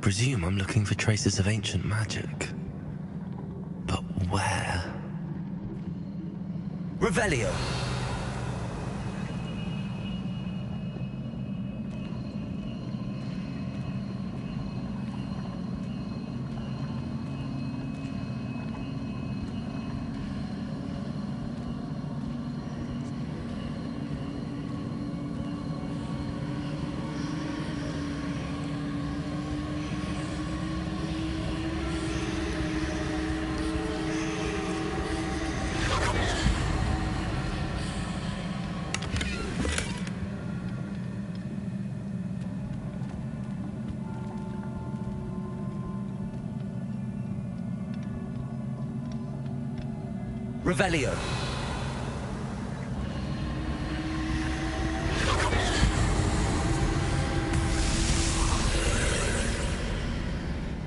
presume I'm looking for traces of ancient magic. But where? Revelio. Revelio.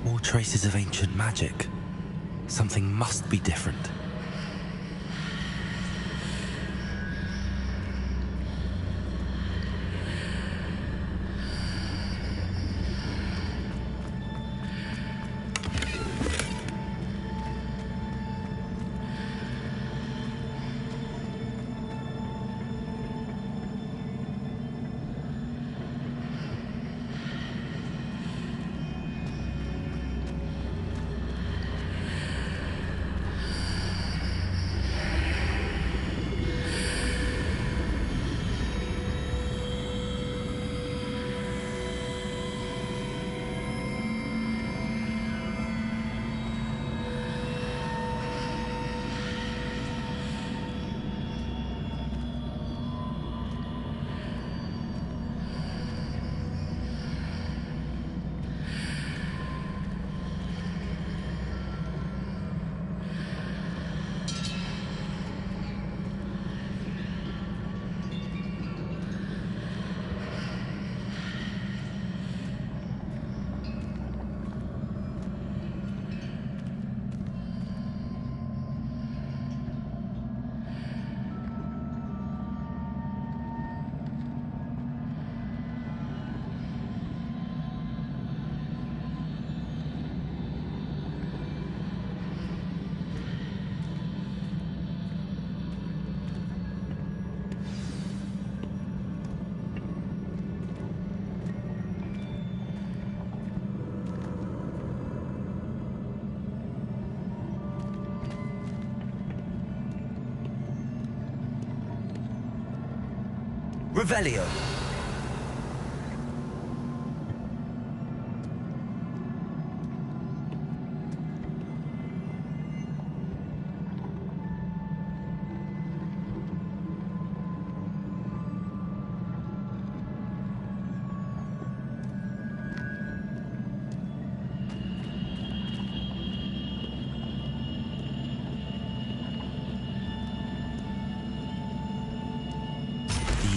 More traces of ancient magic. Something must be different. Revelio.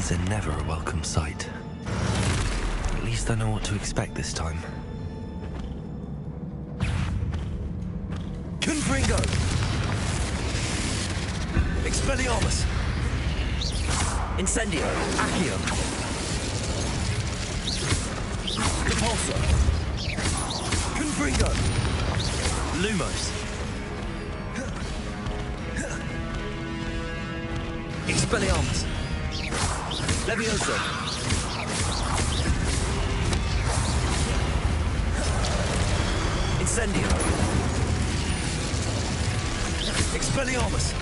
These are never a welcome sight. At least I know what to expect this time. Confringo. Expelliarmus. Incendio. Accio. Repulsor. Confringo. Lumos. Expelliarmus. Levioso. Incendio. Expelliarmus.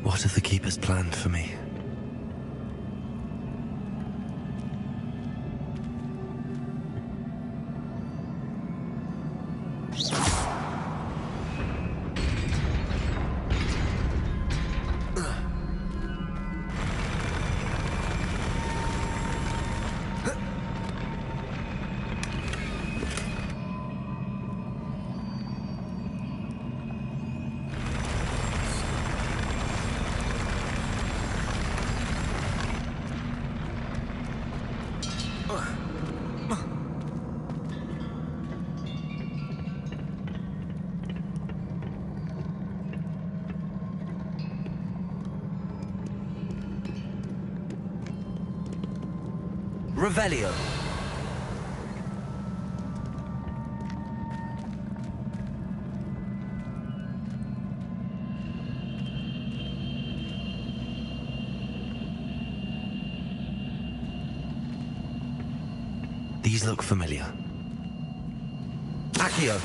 What have the Keepers planned for me? Revelio. These look familiar. Accio.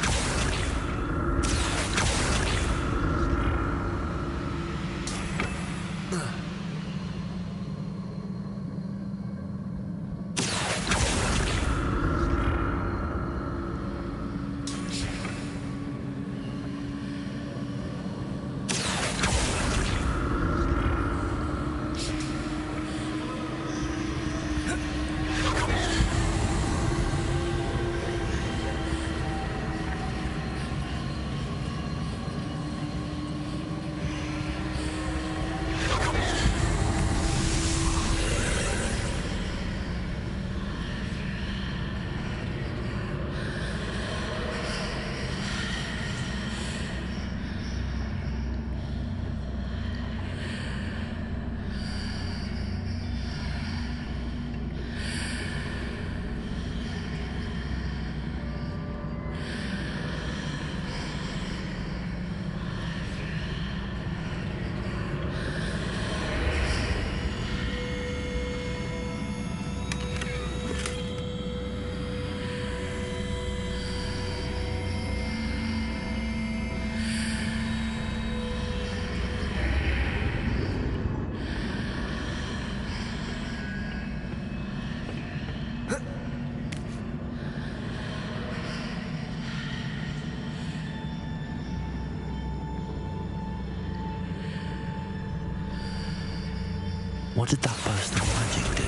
What did that burst of magic do?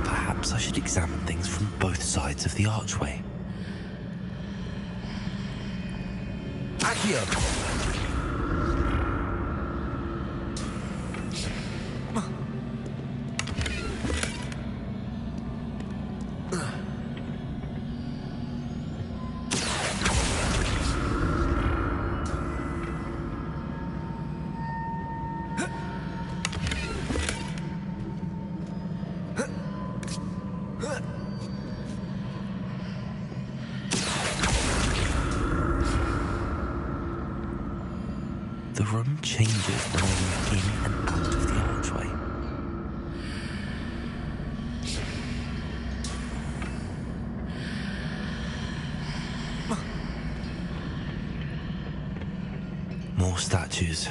Perhaps I should examine things from both sides of the archway. Accio. The room changes when I move in and out of the archway. More statues.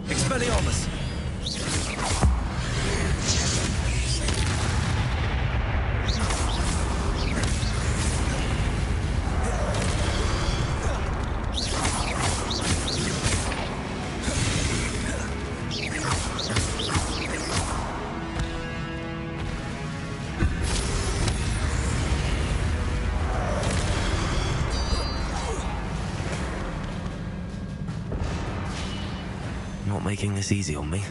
Expelliarmus. Not making this easy on me.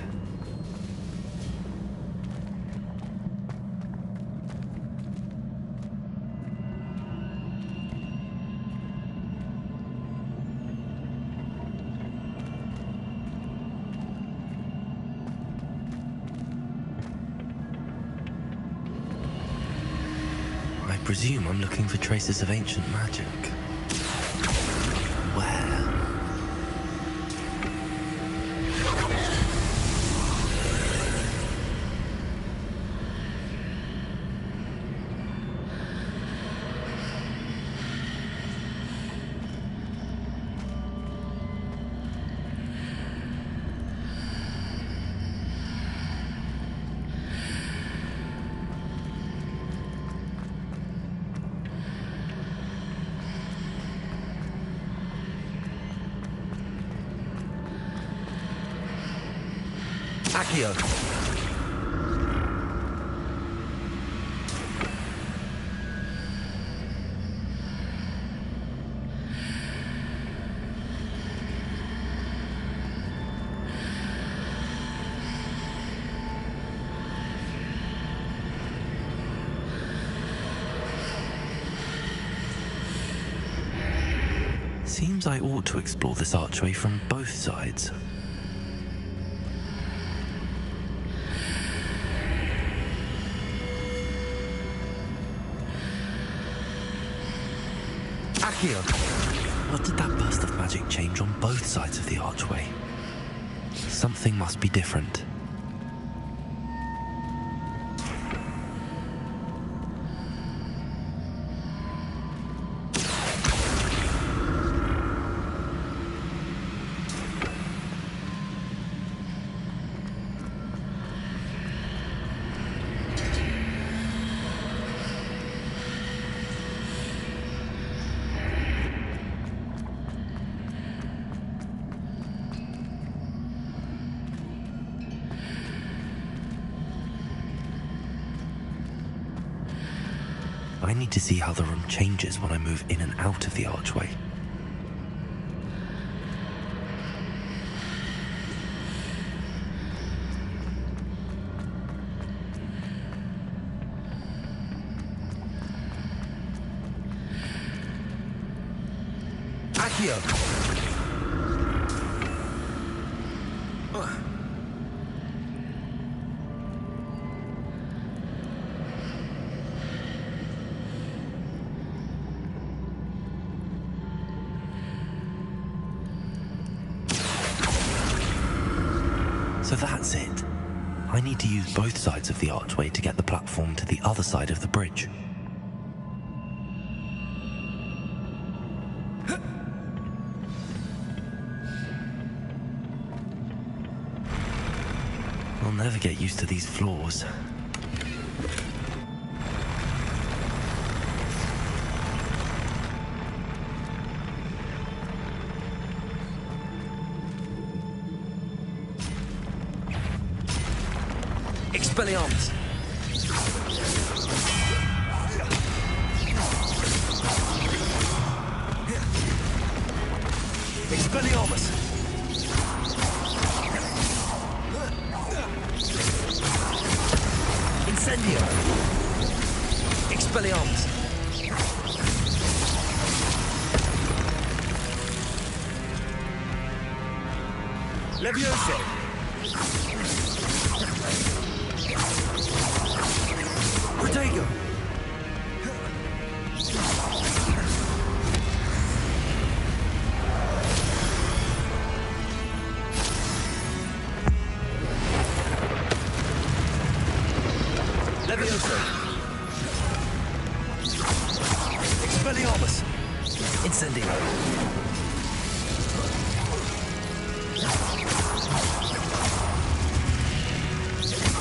I presume I'm looking for traces of ancient magic. Where? Accio. Seems I ought to explore this archway from both sides. Accio! What did that burst of magic change on both sides of the archway? Something must be different. I need to see how the room changes when I move in and out of the archway. Accio! So that's it. I need to use both sides of the archway to get the platform to the other side of the bridge. I'll never get used to these floors. Expelliarmus! Expelliarmus! Incendio! Expelliarmus! Levioso! Protego! Levioso! Expelliarmus! Incendio!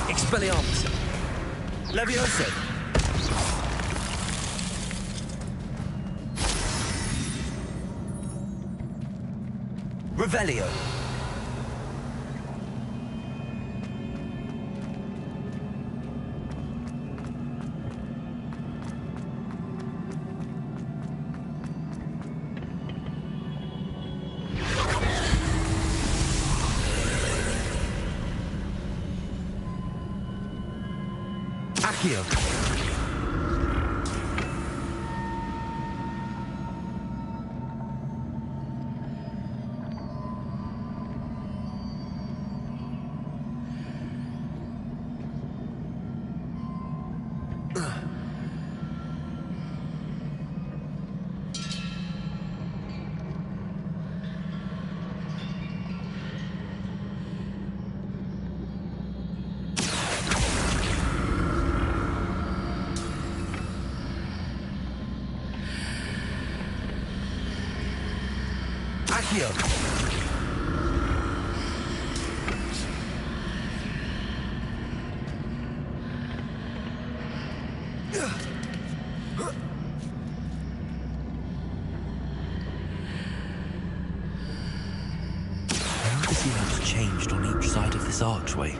Expelliarmus! Levioso! Revelio! Accio! Accio! I want to see what's changed on each side of this archway.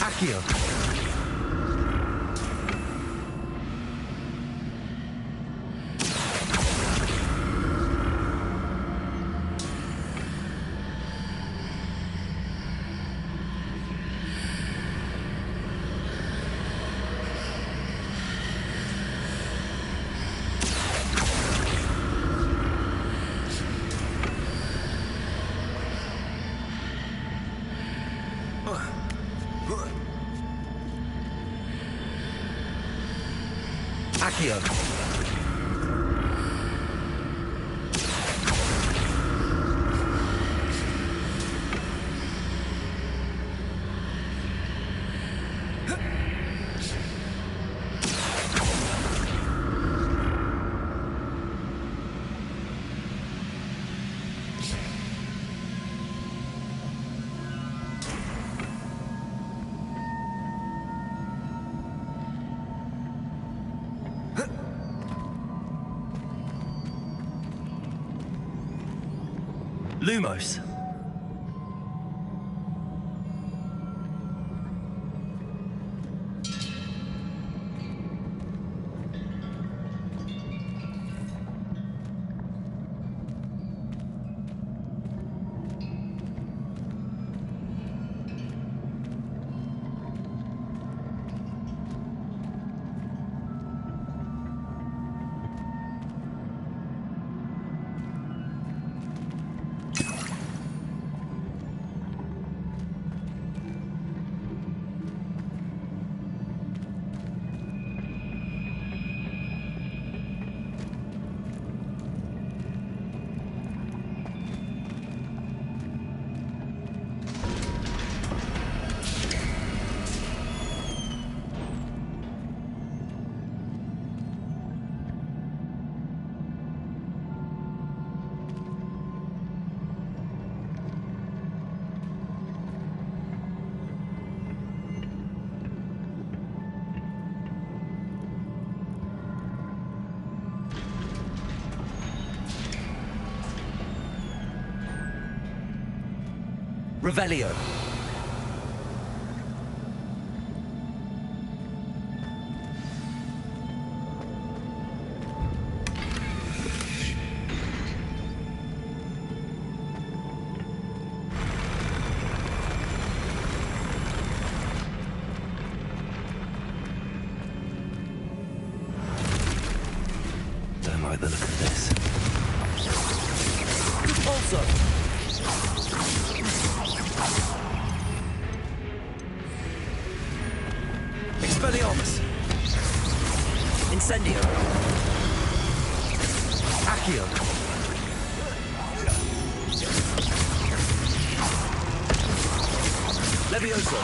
Accio! Accio. Lumos. Revelio. Don't like the look of this. Also. Expelliarmus. Incendio. Accio. Levioso.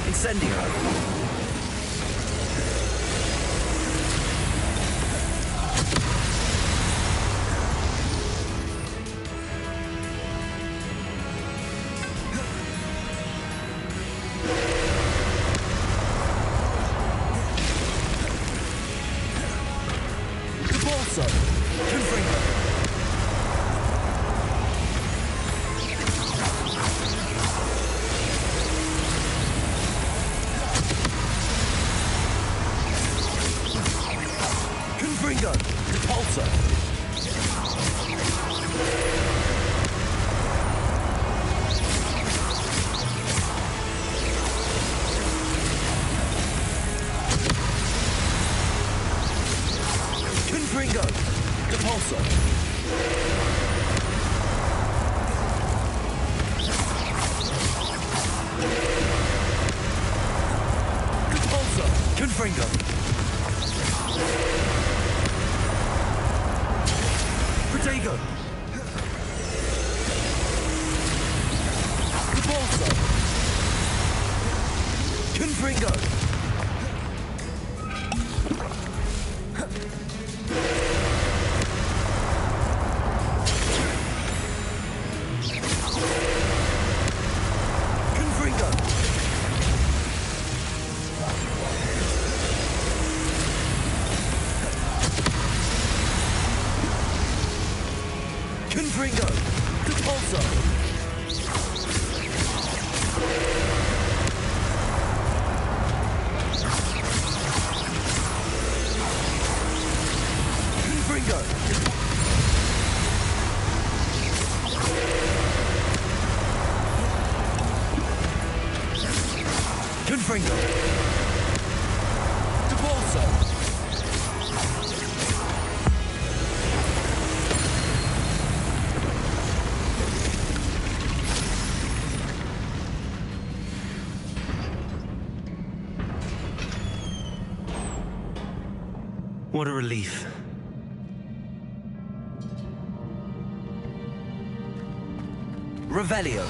Incendio. Cabalso. Confringo. Confringo. Repulsor. Confringo. Repulsor. Repulsor. Confringo. Protego. Repulsor. Confringo. Confringo. Confringo. Repulsor. Confringo. Debalso. What a relief. Revelio.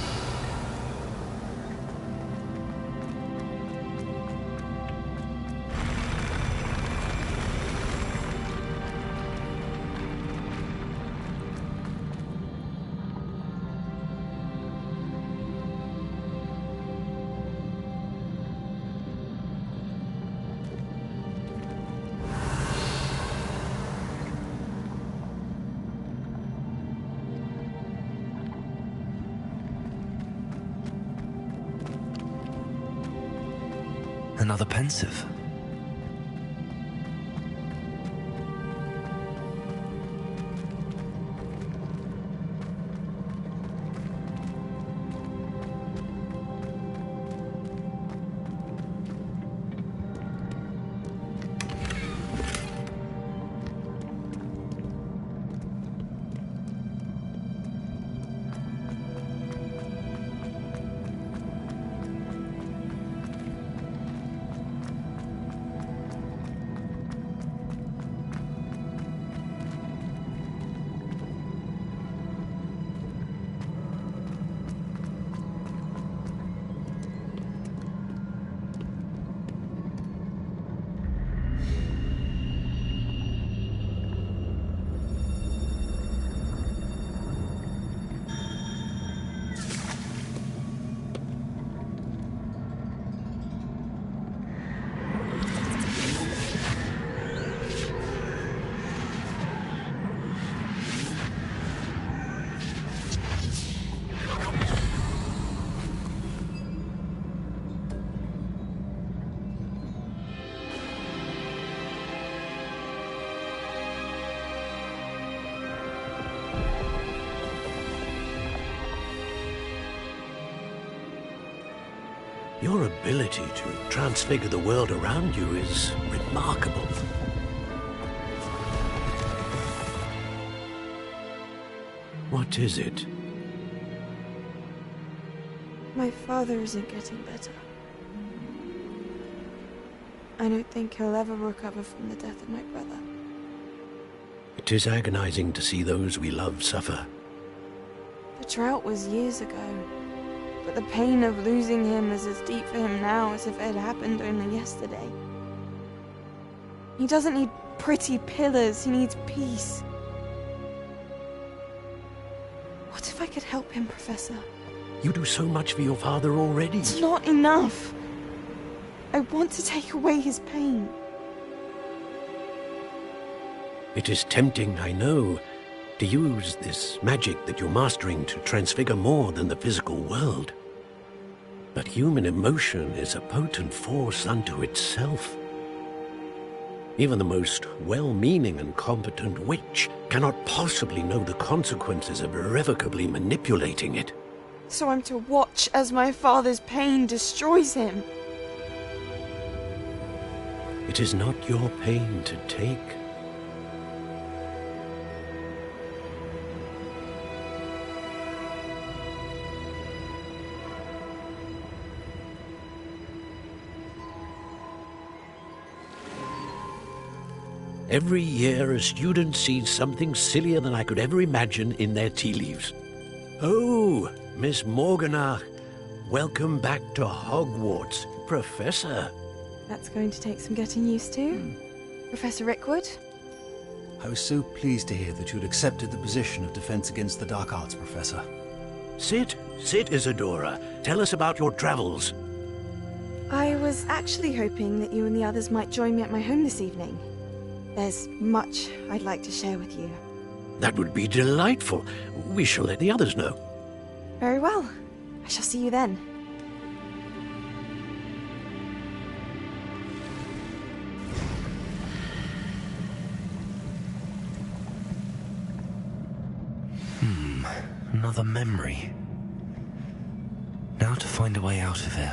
Another pensive. Your ability to transfigure the world around you is remarkable. What is it? My father isn't getting better. I don't think he'll ever recover from the death of my brother. It is agonizing to see those we love suffer. The drought was years ago, but the pain of losing him is as deep for him now as if it had happened only yesterday. He doesn't need pretty pillars, he needs peace. What if I could help him, Professor? You do so much for your father already. It's not enough. I want to take away his pain. It is tempting, I know, to use this magic that you're mastering to transfigure more than the physical world. But human emotion is a potent force unto itself. Even the most well-meaning and competent witch cannot possibly know the consequences of irrevocably manipulating it. So I'm to watch as my father's pain destroys him. It is not your pain to take. Every year, a student sees something sillier than I could ever imagine in their tea leaves. Oh, Miss Morganach, welcome back to Hogwarts, Professor. That's going to take some getting used to. Professor Rickwood? I was so pleased to hear that you'd accepted the position of Defense Against the Dark Arts, Professor. Sit, Isadora. Tell us about your travels. I was actually hoping that you and the others might join me at my home this evening. There's much I'd like to share with you. That would be delightful. We shall let the others know. Very well. I shall see you then. Another memory. Now to find a way out of here.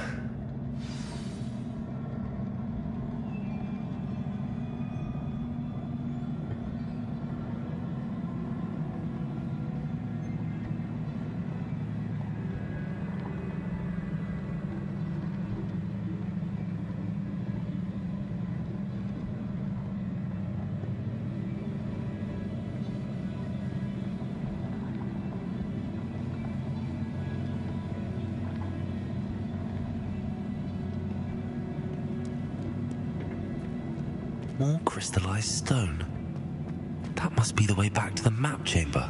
More crystallized stone. That must be the way back to the map chamber.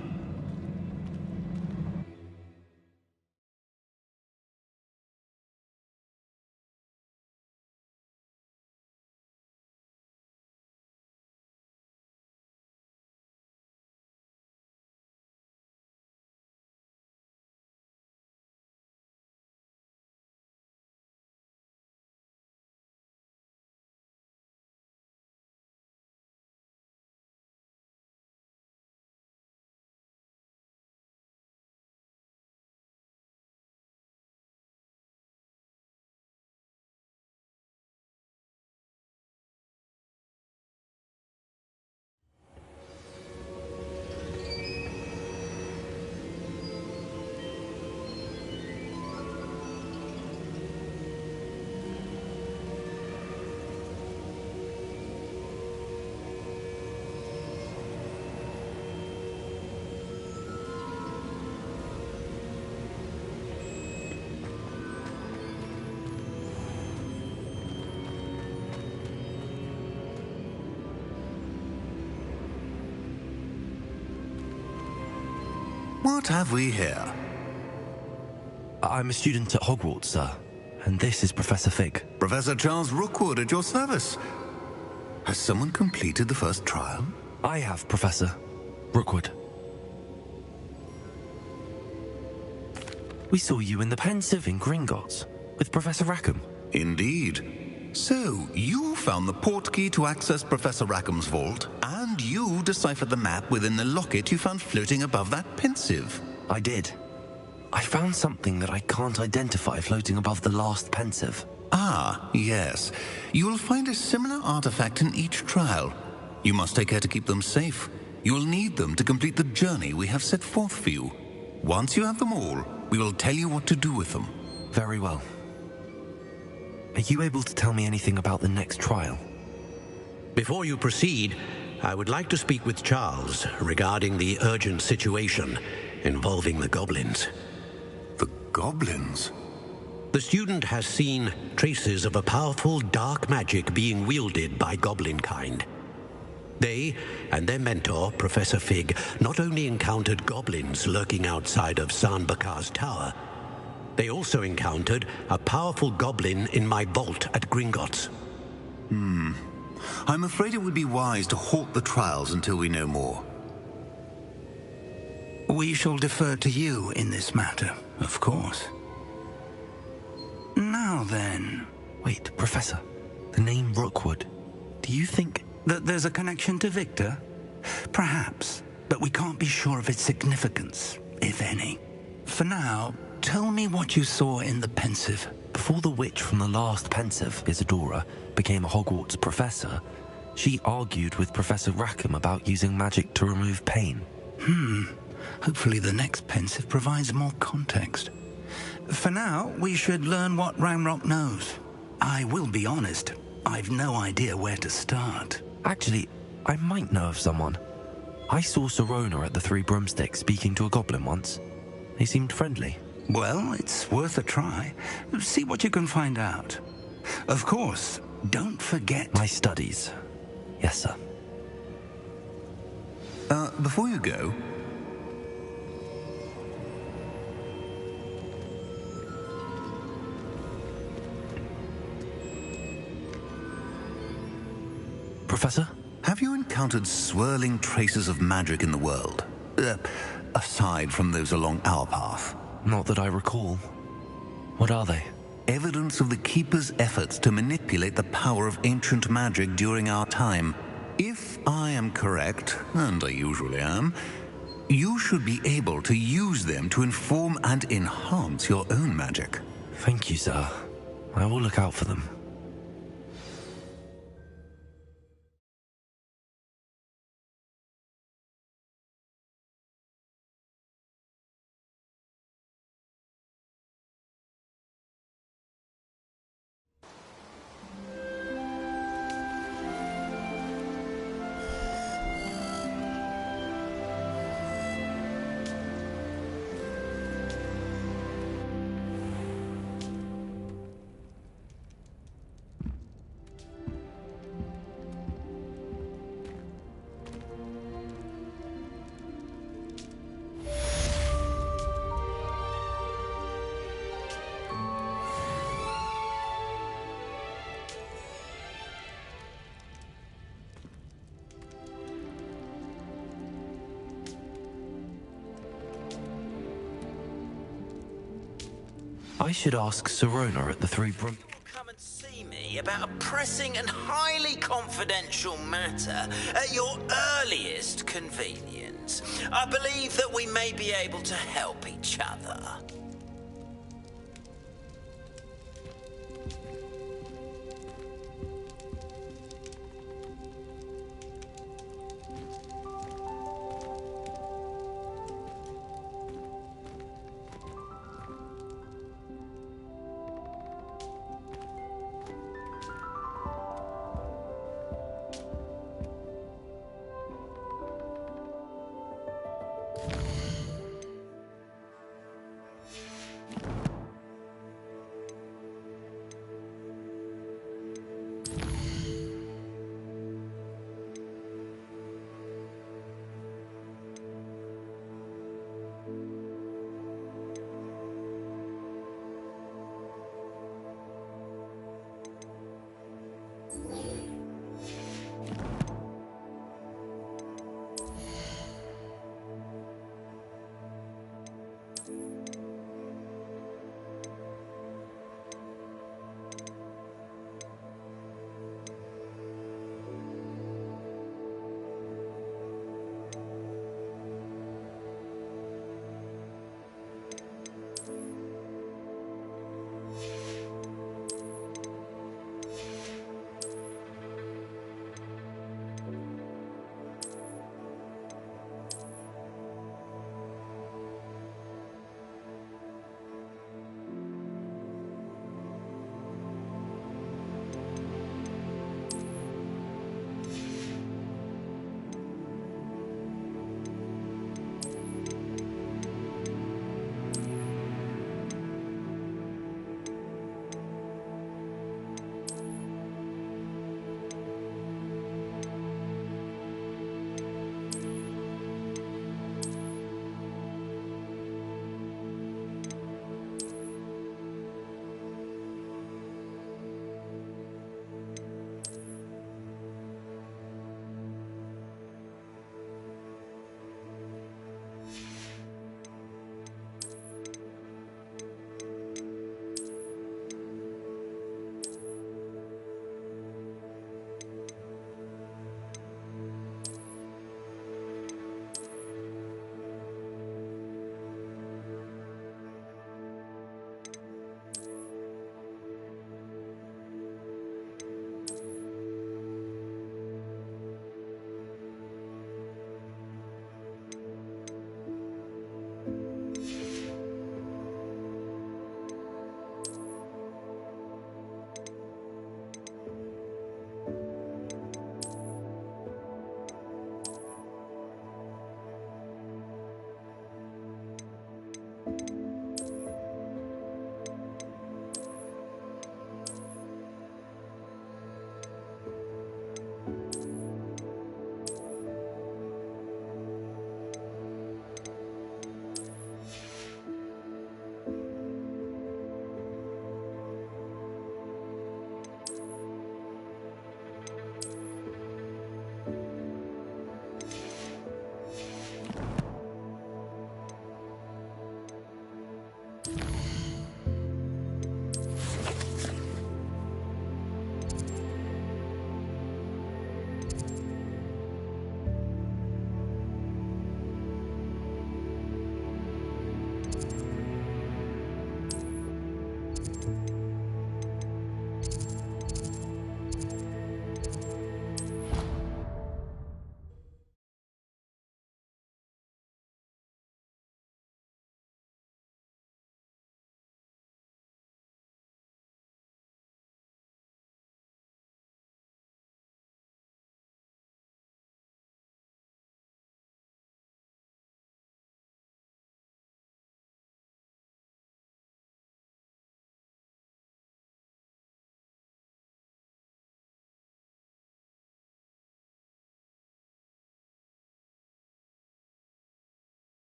What have we here? I'm a student at Hogwarts, sir, and this is Professor Fig. Professor Charles Rookwood at your service. Has someone completed the first trial? I have, Professor Rookwood. We saw you in the Pensive in Gringotts with Professor Rackham. Indeed. So, you found the portkey to access Professor Rackham's vault, and you deciphered the map within the locket you found floating above that Pensive. I did. I found something that I can't identify floating above the last Pensive. Ah, yes. You will find a similar artifact in each trial. You must take care to keep them safe. You will need them to complete the journey we have set forth for you. Once you have them all, we will tell you what to do with them. Very well. Are you able to tell me anything about the next trial? Before you proceed, I would like to speak with Charles regarding the urgent situation involving the goblins. The goblins? The student has seen traces of a powerful dark magic being wielded by goblin kind. They and their mentor, Professor Fig, not only encountered goblins lurking outside of San Bakar's tower, they also encountered a powerful goblin in my vault at Gringotts. I'm afraid it would be wise to halt the trials until we know more. We shall defer to you in this matter, of course. Now then... Wait, Professor. The name Rookwood. Do you think... that there's a connection to Victor? Perhaps, but we can't be sure of its significance, if any. For now, tell me what you saw in the Pensive. Before the witch from the last Pensive, Isadora, became a Hogwarts professor, she argued with Professor Rackham about using magic to remove pain. Hopefully the next Pensive provides more context. For now, we should learn what Ranrock knows. I will be honest, I've no idea where to start. Actually, I might know of someone. I saw Sirona at the Three Broomsticks speaking to a goblin once. They seemed friendly. Well, it's worth a try. See what you can find out. Of course, don't forget... My studies. Yes, sir. Before you go... Professor? Have you encountered swirling traces of magic in the world? Aside from those along our path? Not that I recall. What are they? Evidence of the Keeper's efforts to manipulate the power of ancient magic during our time. If I am correct, and I usually am, you should be able to use them to inform and enhance your own magic. Thank you, sir. I will look out for them. I should ask Sirona at the Three Brum. Come and see me about a pressing and highly confidential matter at your earliest convenience. I believe that we may be able to help each other.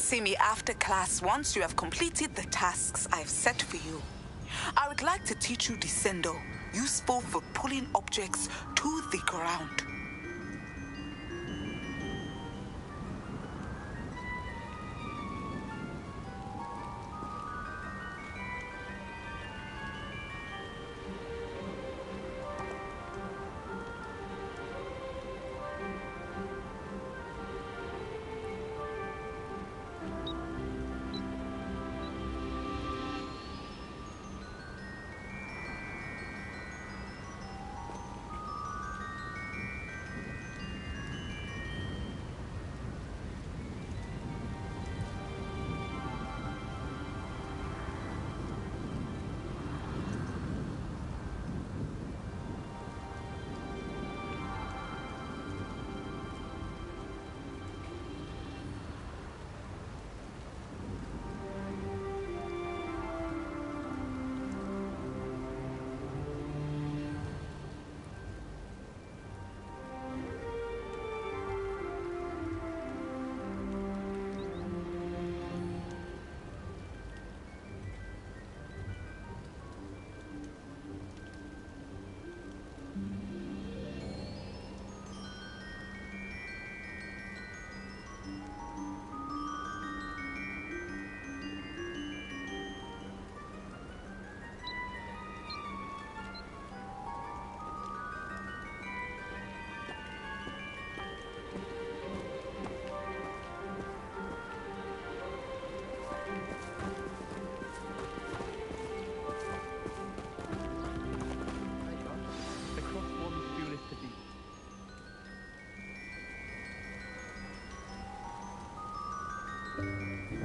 see me after class once you have completed the tasks I've set for you. I would like to teach you Descendo, useful for pulling objects to the ground.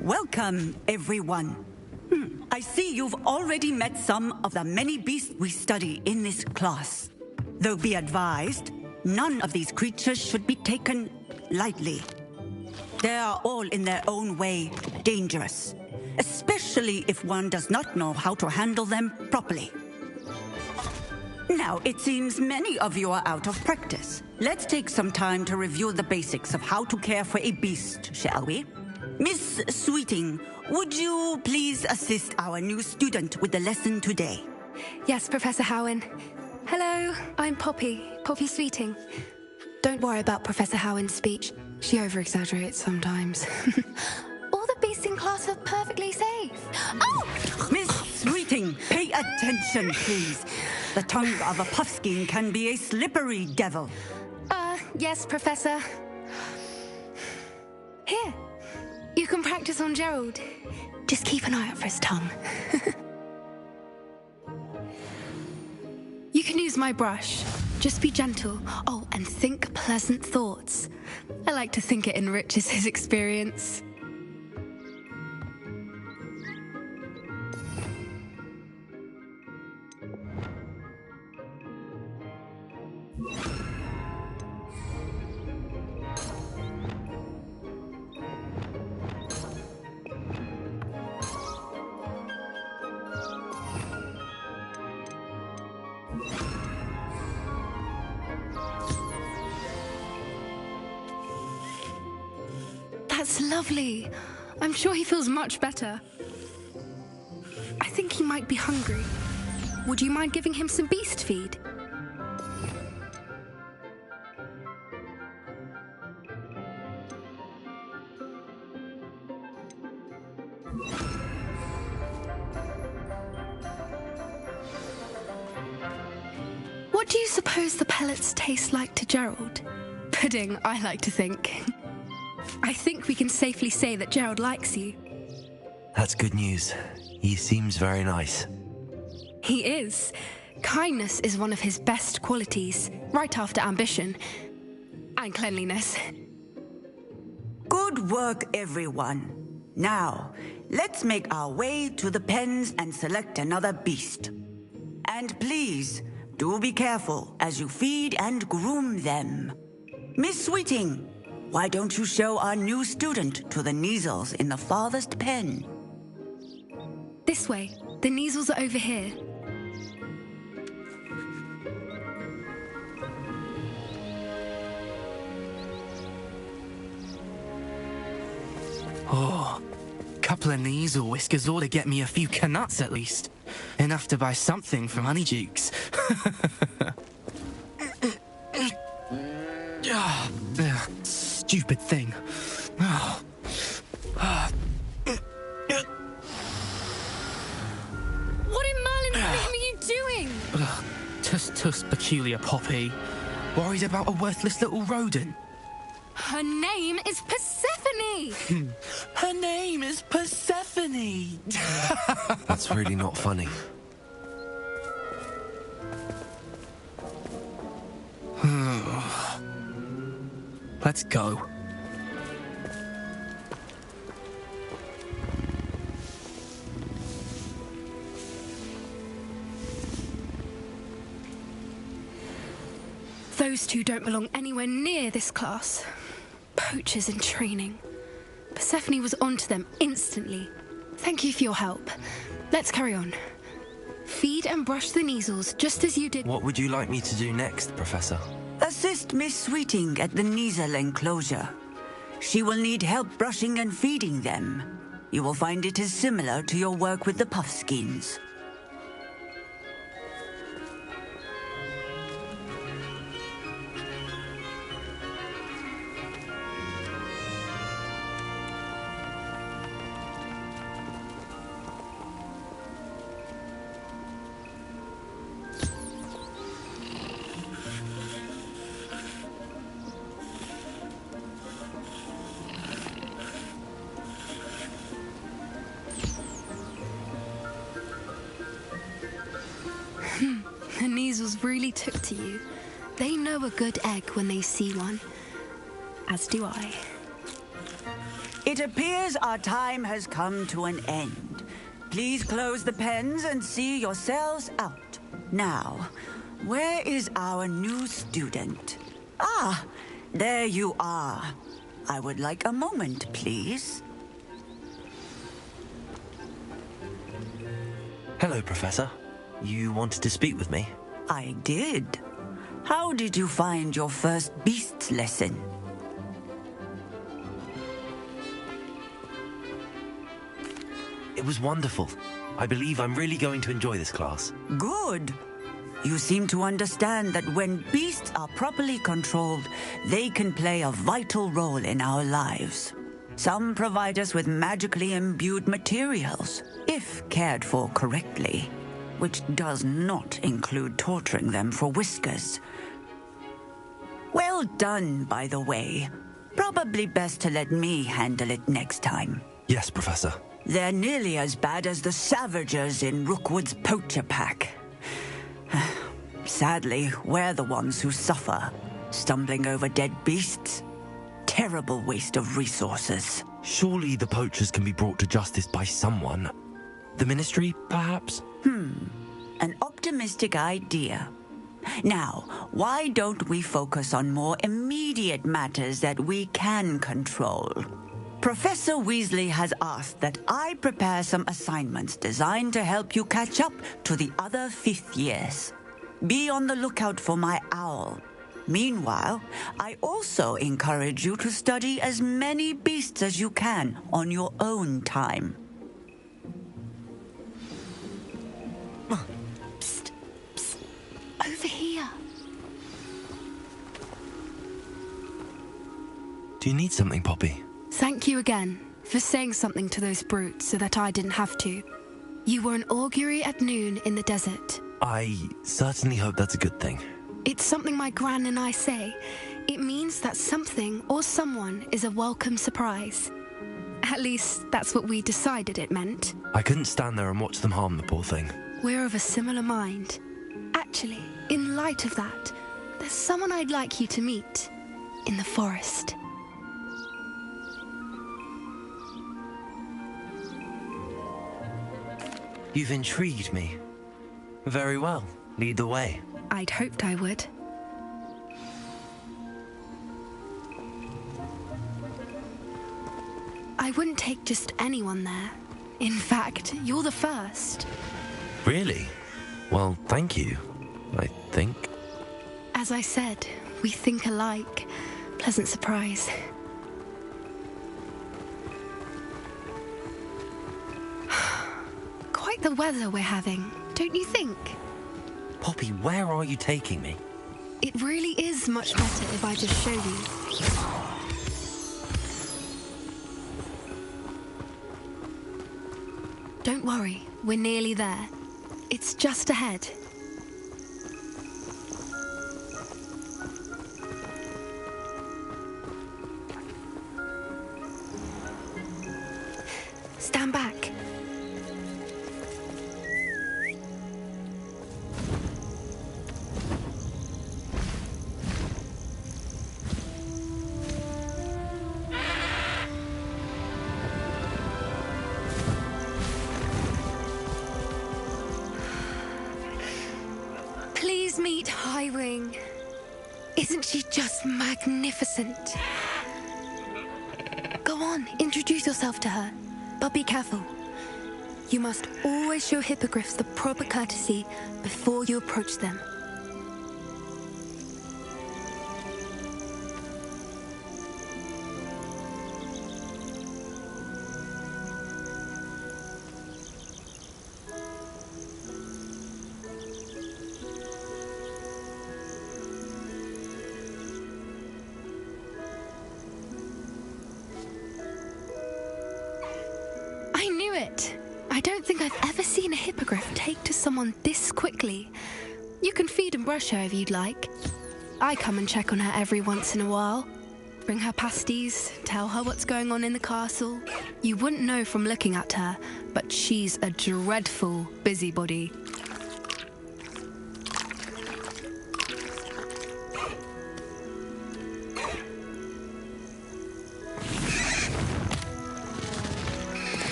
Welcome, everyone. I see you've already met some of the many beasts we study in this class. Though be advised, none of these creatures should be taken lightly. They are all in their own way dangerous, especially if one does not know how to handle them properly. Now, it seems many of you are out of practice. Let's take some time to review the basics of how to care for a beast, shall we? Miss Sweeting, would you please assist our new student with the lesson today? Yes, Professor Howen. Hello, I'm Poppy Sweeting. Don't worry about Professor Howen's speech. She over-exaggerates sometimes. All the beasts in class are perfectly safe. Oh! Miss Sweeting, pay attention, please. The tongue of a puffskein can be a slippery devil. Yes, Professor. Here. You can practice on Gerald. Just keep an eye out for his tongue. You can use my brush. Just be gentle. Oh, and think pleasant thoughts. I like to think it enriches his experience. That's lovely. I'm sure he feels much better. I think he might be hungry. Would you mind giving him some beast feed? What do you suppose the pellets taste like to Gerald? Pudding, I like to think. I think we can safely say that Gerald likes you. That's good news. He seems very nice. He is. Kindness is one of his best qualities, right after ambition. And cleanliness. Good work, everyone. Now, let's make our way to the pens and select another beast. And please, do be careful as you feed and groom them. Miss Sweeting, why don't you show our new student to the Neasels in the farthest pen? This way. The Neasels are over here. Oh, couple of knees or whiskers ought to get me a few canuts at least. Enough to buy something from Honeydukes. Stupid thing. What in Merlin's name are you doing? Tuss peculiar Poppy. Worried about a worthless little rodent? Her name is Persephone! Her name is Persephone! That's really not funny. Let's go. Those two don't belong anywhere near this class. Poachers in training. Persephone was onto them instantly. Thank you for your help. Let's carry on. Feed and brush the Neasels just as you did. What would you like me to do next, Professor? Assist Miss Sweeting at the Neasel enclosure. She will need help brushing and feeding them. You will find it is similar to your work with the Puffskins. The Neasels really took to you. They know a good egg when they see one. As do I. It appears our time has come to an end. Please close the pens and see yourselves out. Now, where is our new student? Ah, there you are. I would like a moment, please. Hello, Professor. You wanted to speak with me? I did. How did you find your first beasts lesson? It was wonderful. I believe I'm really going to enjoy this class. Good. You seem to understand that when beasts are properly controlled, they can play a vital role in our lives. Some provide us with magically imbued materials, if cared for correctly, which does not include torturing them for whiskers. Well done, by the way. Probably best to let me handle it next time. Yes, Professor. They're nearly as bad as the Savagers in Rookwood's poacher pack. Sadly, we're the ones who suffer, stumbling over dead beasts. Terrible waste of resources. Surely the poachers can be brought to justice by someone. The Ministry, perhaps? An optimistic idea. Now, why don't we focus on more immediate matters that we can control? Professor Weasley has asked that I prepare some assignments designed to help you catch up to the other 5th years. Be on the lookout for my owl. Meanwhile, I also encourage you to study as many beasts as you can on your own time. Psst, psst. Over here. Do you need something, Poppy? Thank you again for saying something to those brutes so that I didn't have to. You were an augury at noon in the desert. I certainly hope that's a good thing. It's something my gran and I say. It means that something or someone is a welcome surprise. At least, that's what we decided it meant. I couldn't stand there and watch them harm the poor thing. We're of a similar mind. Actually, in light of that, there's someone I'd like you to meet in the forest. You've intrigued me. Very well. Lead the way. I'd hoped I would. I wouldn't take just anyone there. In fact, you're the first. Really? Well, thank you, I think. As I said, we think alike. Pleasant surprise. like the weather we're having, don't you think? Poppy, where are you taking me? It really is much better if I just show you. Don't worry, we're nearly there. It's just ahead. Stand back. Please meet Highwing. Isn't she just magnificent? Go on, introduce yourself to her. But be careful. You must always show hippogriffs the proper courtesy before you approach them. I don't think I've ever seen a hippogriff take to someone this quickly. You can feed and brush her if you'd like. I come and check on her every once in a while. Bring her pasties, tell her what's going on in the castle. You wouldn't know from looking at her, but she's a dreadful busybody.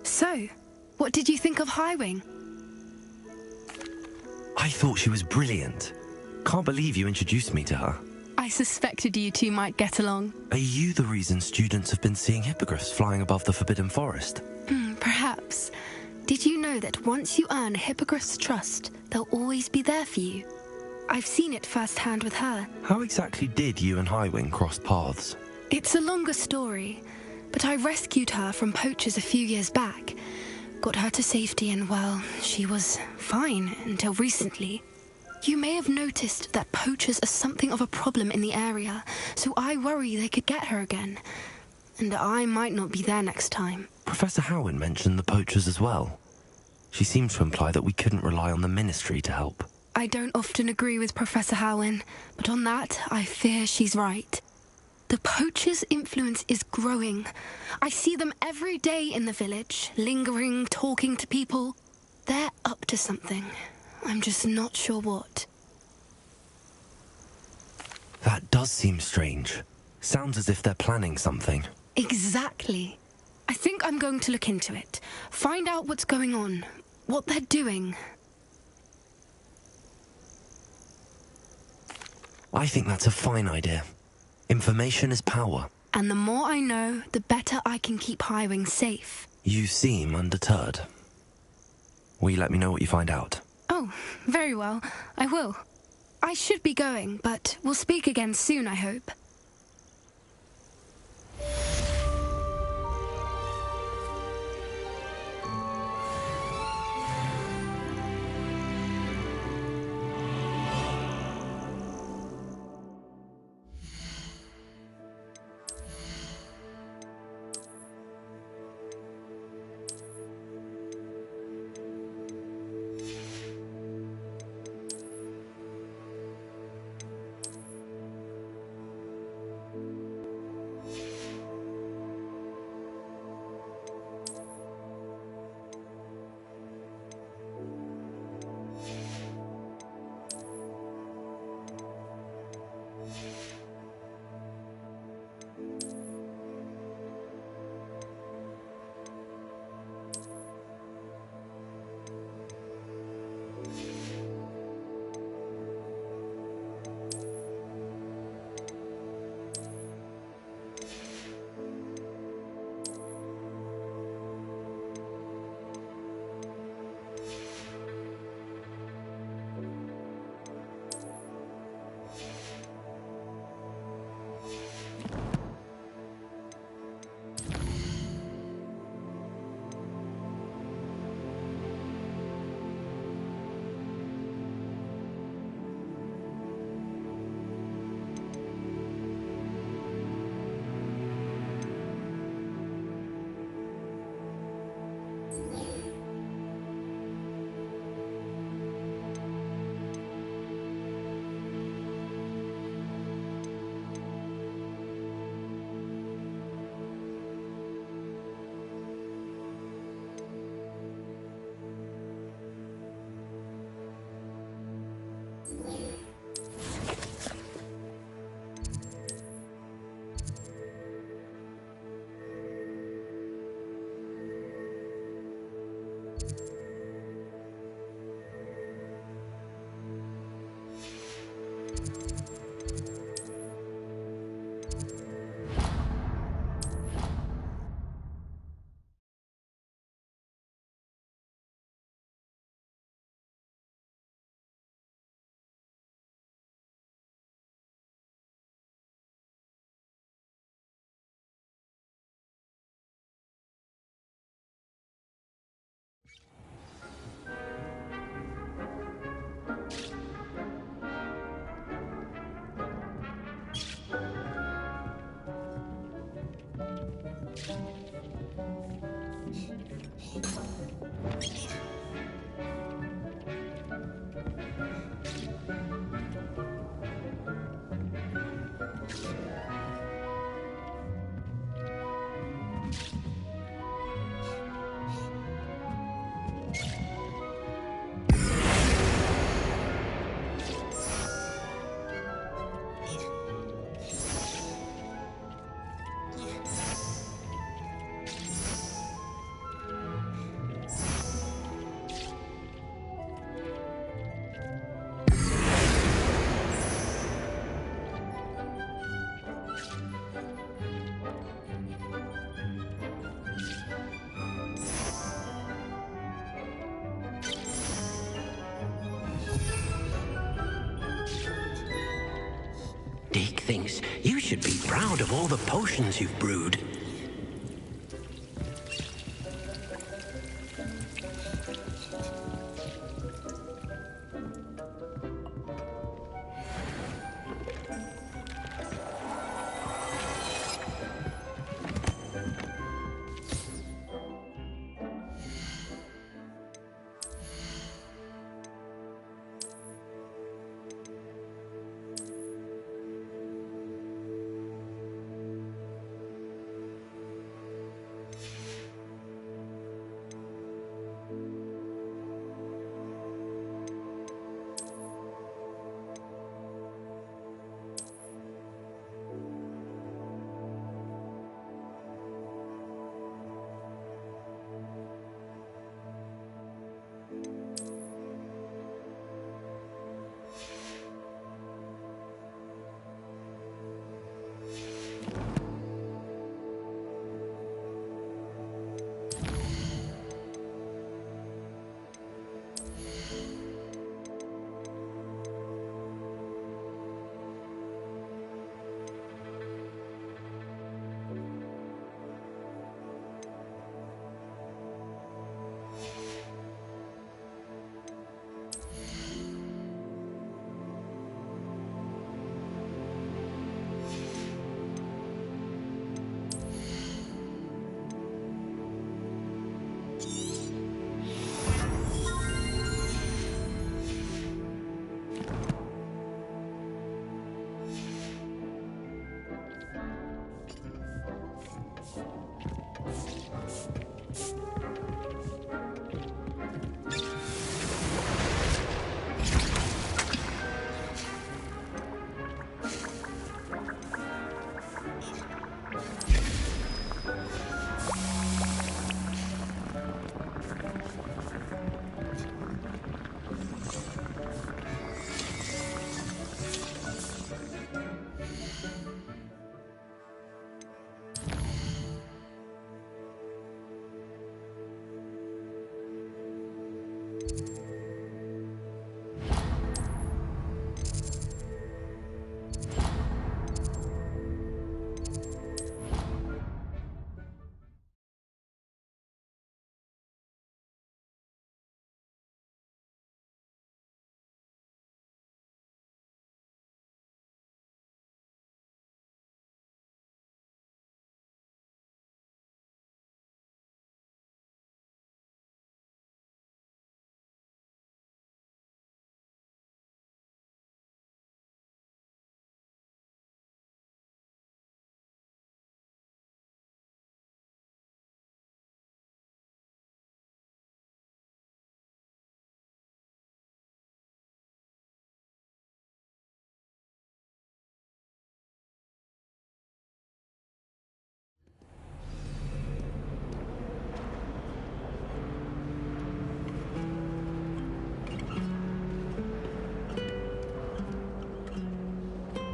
So, what did you think of Highwing? I thought she was brilliant. Can't believe you introduced me to her. I suspected you two might get along. Are you the reason students have been seeing hippogriffs flying above the Forbidden Forest? Perhaps. Did you know that once you earn a hippogriff's trust, they'll always be there for you? I've seen it firsthand with her. How exactly did you and Highwing cross paths? It's a longer story, but I rescued her from poachers a few years back. Got her to safety and, well, she was fine until recently. You may have noticed that poachers are something of a problem in the area, so I worry they could get her again. And I might not be there next time. Professor Howin mentioned the poachers as well. She seemed to imply that we couldn't rely on the Ministry to help. I don't often agree with Professor Howin, but on that, I fear she's right. The poachers' influence is growing. I see them every day in the village, lingering, talking to people. They're up to something. I'm just not sure what. That does seem strange. Sounds as if they're planning something. Exactly. I think I'm going to look into it. Find out what's going on, what they're doing. I think that's a fine idea. Information is power. And the more I know, the better I can keep Highwing safe. You seem undeterred. Will you let me know what you find out? Oh, very well. I will. I should be going, but we'll speak again soon, I hope. Deke thinks you should be proud of all the potions you've brewed.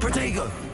Protego!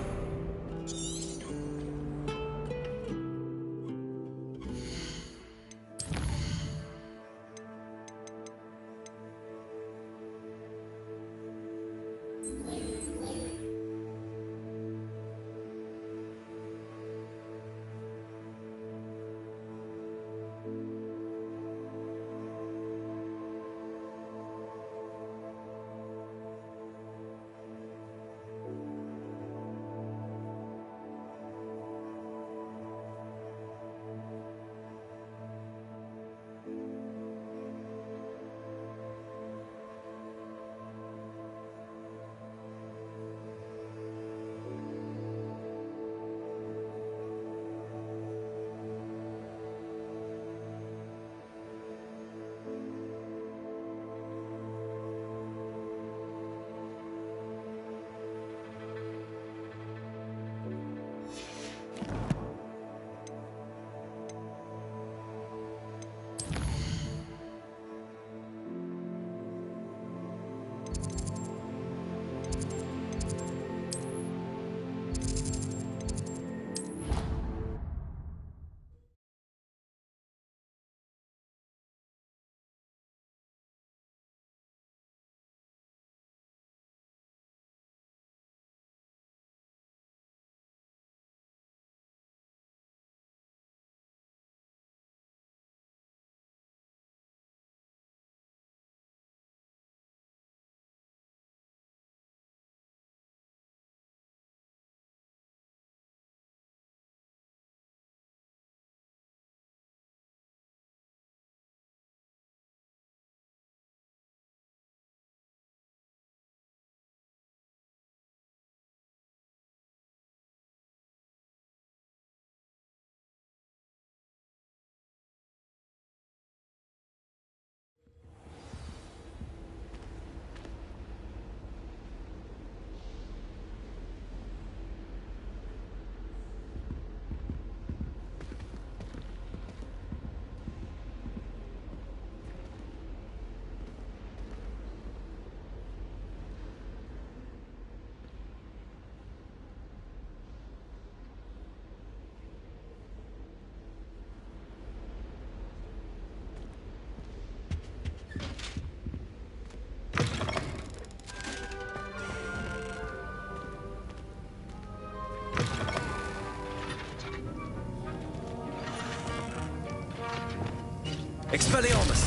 Expelliarmus!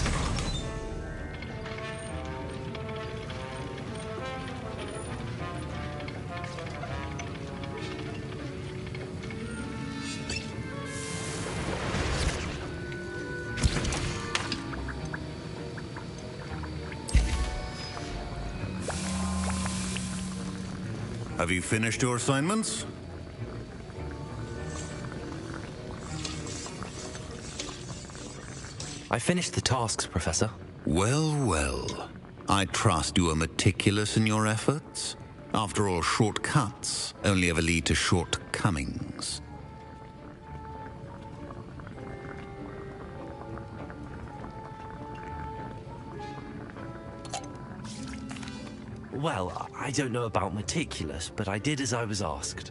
Have you finished your assignments? I finished the tasks, Professor. Well, well. I trust you are meticulous in your efforts. After all, shortcuts only ever lead to shortcomings. Well, I don't know about meticulous, but I did as I was asked.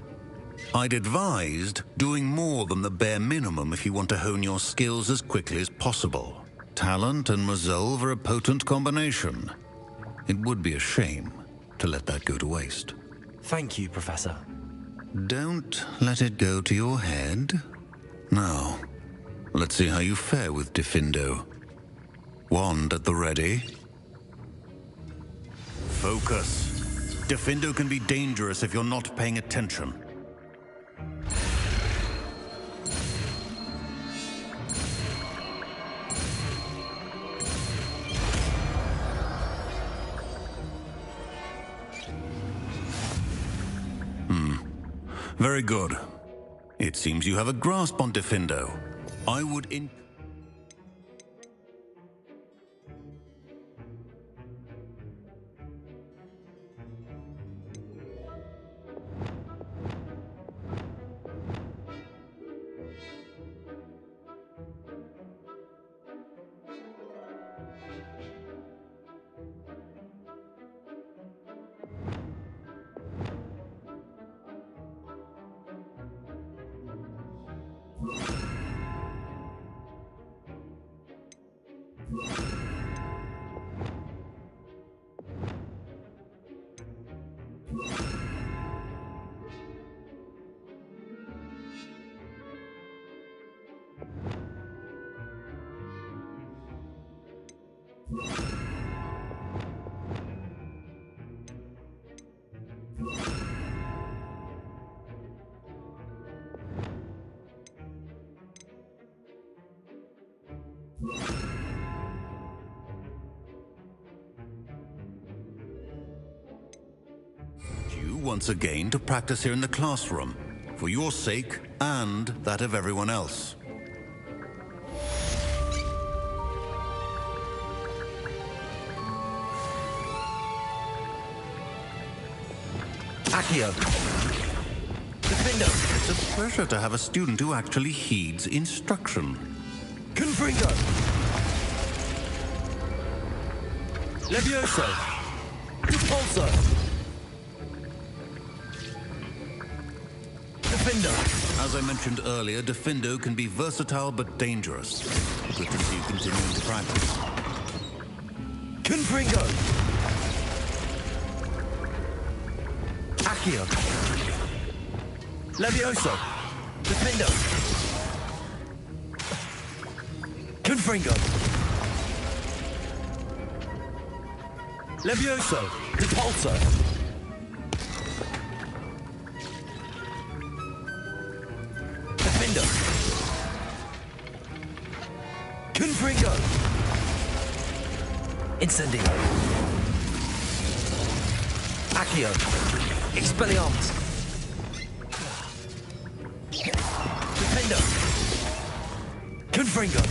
I'd advised doing more than the bare minimum if you want to hone your skills as quickly as possible. Talent and resolve are a potent combination. It would be a shame to let that go to waste. Thank you, Professor. Don't let it go to your head. Now, let's see how you fare with Diffindo. Wand at the ready. Focus. Diffindo can be dangerous if you're not paying attention. Very good. It seems you have a grasp on Diffindo. I would you once again to practice here in the classroom, for your sake and that of everyone else. Accio. Defendo. It's a pleasure to have a student who actually heeds instruction. Confringo. Levioso. Repulso. Defendo. As I mentioned earlier, Defendo can be versatile but dangerous. Good to see you continuing to practice. Confringo. Accio. Levioso. Defendo. Confringo. Levioso. Repulso. Defendo. Confringo. Incendio. Accio. Expelliarmus. Defendo. Confringo.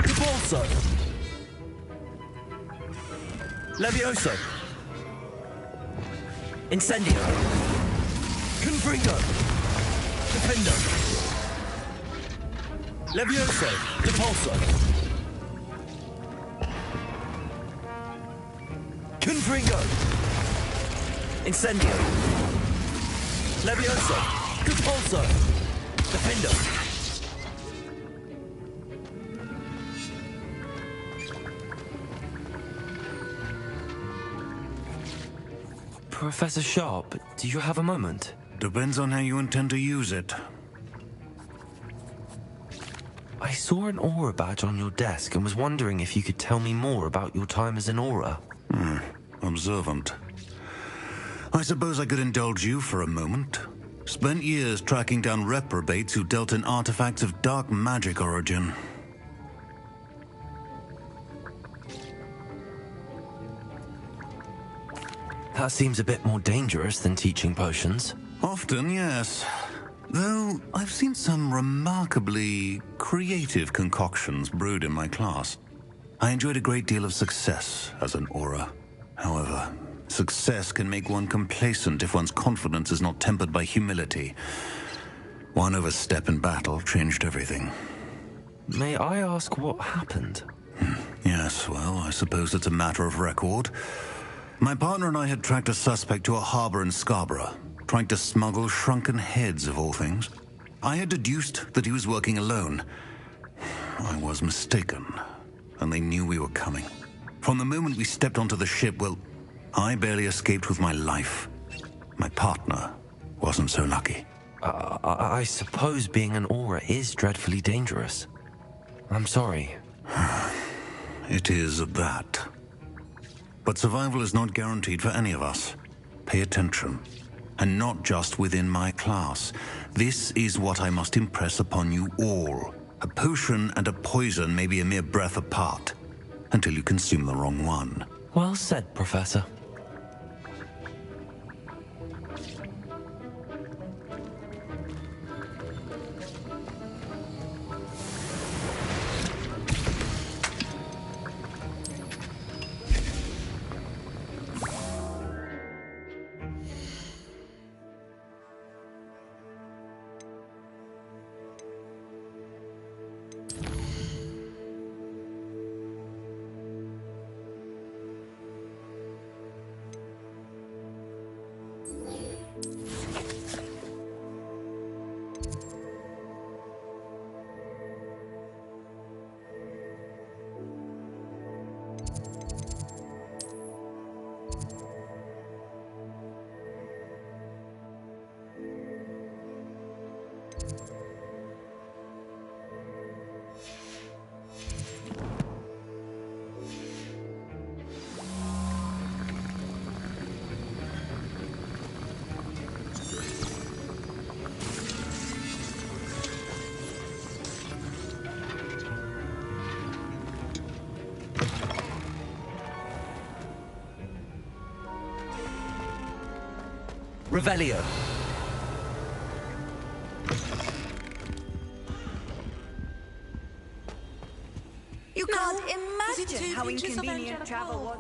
Repulso. Levioso. Incendio. Confringo. Defendo. Levioso. Repulso. Confringo. Incendio. Levioso. Repulso. Defendo. Professor Sharp, do you have a moment? Depends on how you intend to use it. I saw an aura badge on your desk and was wondering if you could tell me more about your time as an aura. Observant. I suppose I could indulge you for a moment. Spent years tracking down reprobates who dealt in artifacts of dark magic origin. That seems a bit more dangerous than teaching potions. Often, yes. Though I've seen some remarkably creative concoctions brewed in my class. I enjoyed a great deal of success as an aura. However, success can make one complacent if one's confidence is not tempered by humility. One overstep in battle changed everything. May I ask what happened? Yes, well, I suppose it's a matter of record. My partner and I had tracked a suspect to a harbor in Scarborough, trying to smuggle shrunken heads of all things. I had deduced that he was working alone. I was mistaken, and they knew we were coming. From the moment we stepped onto the ship, well, I barely escaped with my life. My partner wasn't so lucky. I suppose being an aura is dreadfully dangerous. I'm sorry. It is that. But survival is not guaranteed for any of us. Pay attention. And not just within my class. This is what I must impress upon you all. A potion and a poison may be a mere breath apart, until you consume the wrong one. Well said, Professor. Revelio. You can't imagine how inconvenient travel was.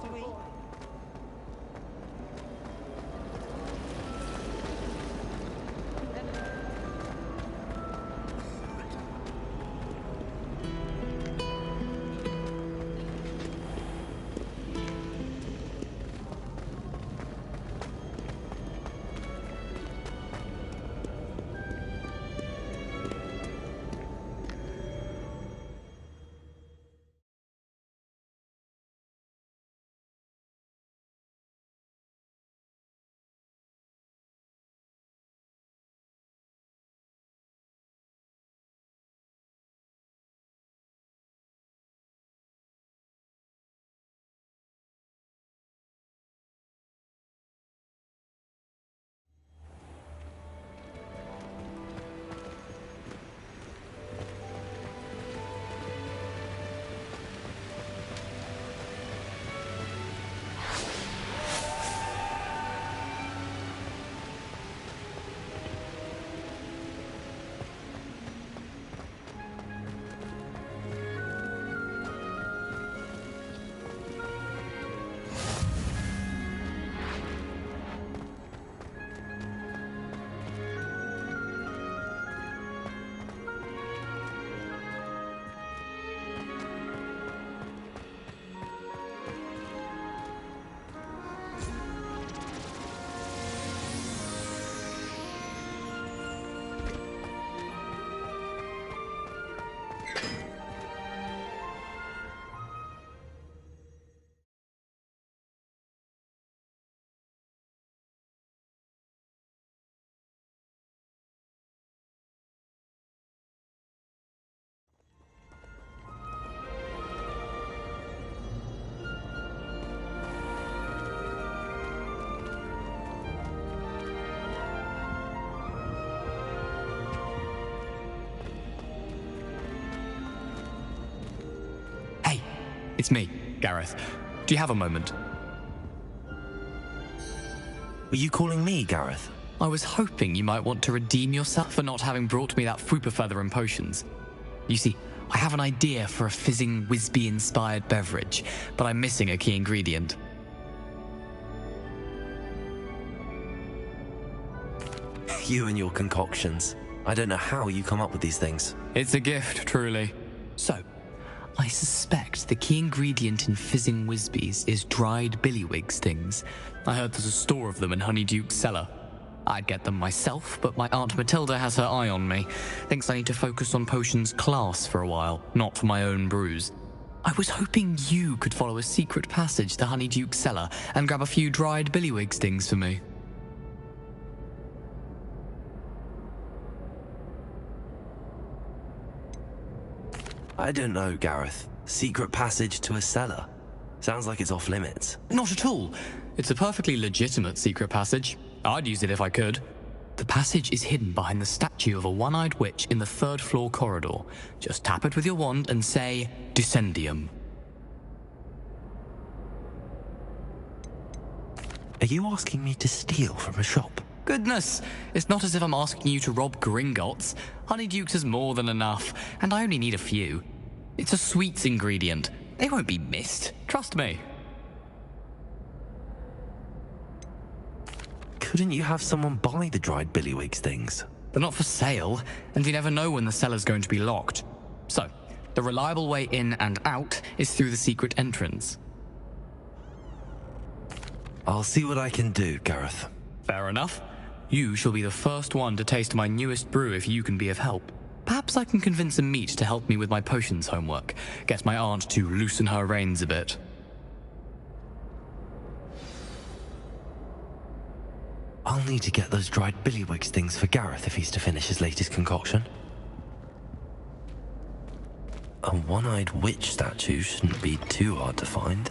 It's me, Gareth. Do you have a moment? Were you calling me, Gareth? I was hoping you might want to redeem yourself for not having brought me that Fupa Feather and potions. You see, I have an idea for a fizzing Whizbee-inspired beverage, but I'm missing a key ingredient. You and your concoctions. I don't know how you come up with these things. It's a gift, truly. So, I suspect the key ingredient in fizzing Whizbees is dried billywig stings. I heard there's a store of them in Honeyduke's cellar. I'd get them myself, but my Aunt Matilda has her eye on me. Thinks I need to focus on potions class for a while, not for my own brews. I was hoping you could follow a secret passage to Honeyduke's cellar and grab a few dried billywig stings for me. I don't know, Gareth. Secret passage to a cellar. Sounds like it's off limits. Not at all. It's a perfectly legitimate secret passage. I'd use it if I could. The passage is hidden behind the statue of a one-eyed witch in the third-floor corridor. Just tap it with your wand and say, Descendium. Are you asking me to steal from a shop? Goodness, it's not as if I'm asking you to rob Gringotts. Honeyduke's is more than enough, and I only need a few. It's a sweets ingredient. They won't be missed. Trust me. Couldn't you have someone buy the dried billywig things? They're not for sale, and you never know when the cellar's going to be locked. So, the reliable way in and out is through the secret entrance. I'll see what I can do, Gareth. Fair enough. You shall be the first one to taste my newest brew if you can be of help. Perhaps I can convince a meat to help me with my potions homework. Get my aunt to loosen her reins a bit. I'll need to get those dried billywig things for Gareth if he's to finish his latest concoction. A one-eyed witch statue shouldn't be too hard to find.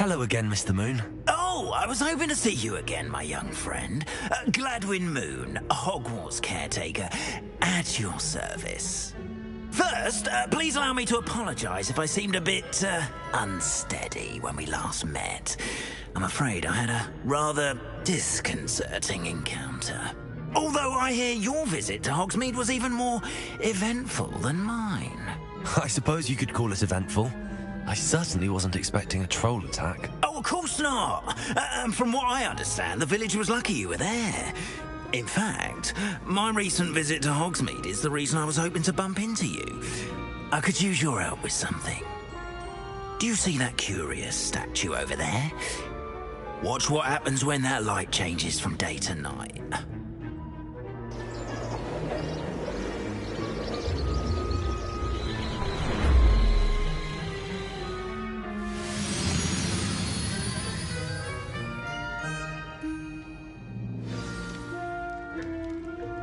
Hello again, Mr. Moon. Oh, I was hoping to see you again, my young friend. Gladwin Moon, Hogwarts caretaker, at your service. First, please allow me to apologise if I seemed a bit unsteady when we last met. I'm afraid I had a rather disconcerting encounter. Although I hear your visit to Hogsmeade was even more eventful than mine. I suppose you could call it eventful. I certainly wasn't expecting a troll attack. Oh, of course not. From what I understand, the village was lucky you were there. In fact, my recent visit to Hogsmeade is the reason I was hoping to bump into you. I could use your help with something. Do you see that curious statue over there? Watch what happens when that light changes from day to night.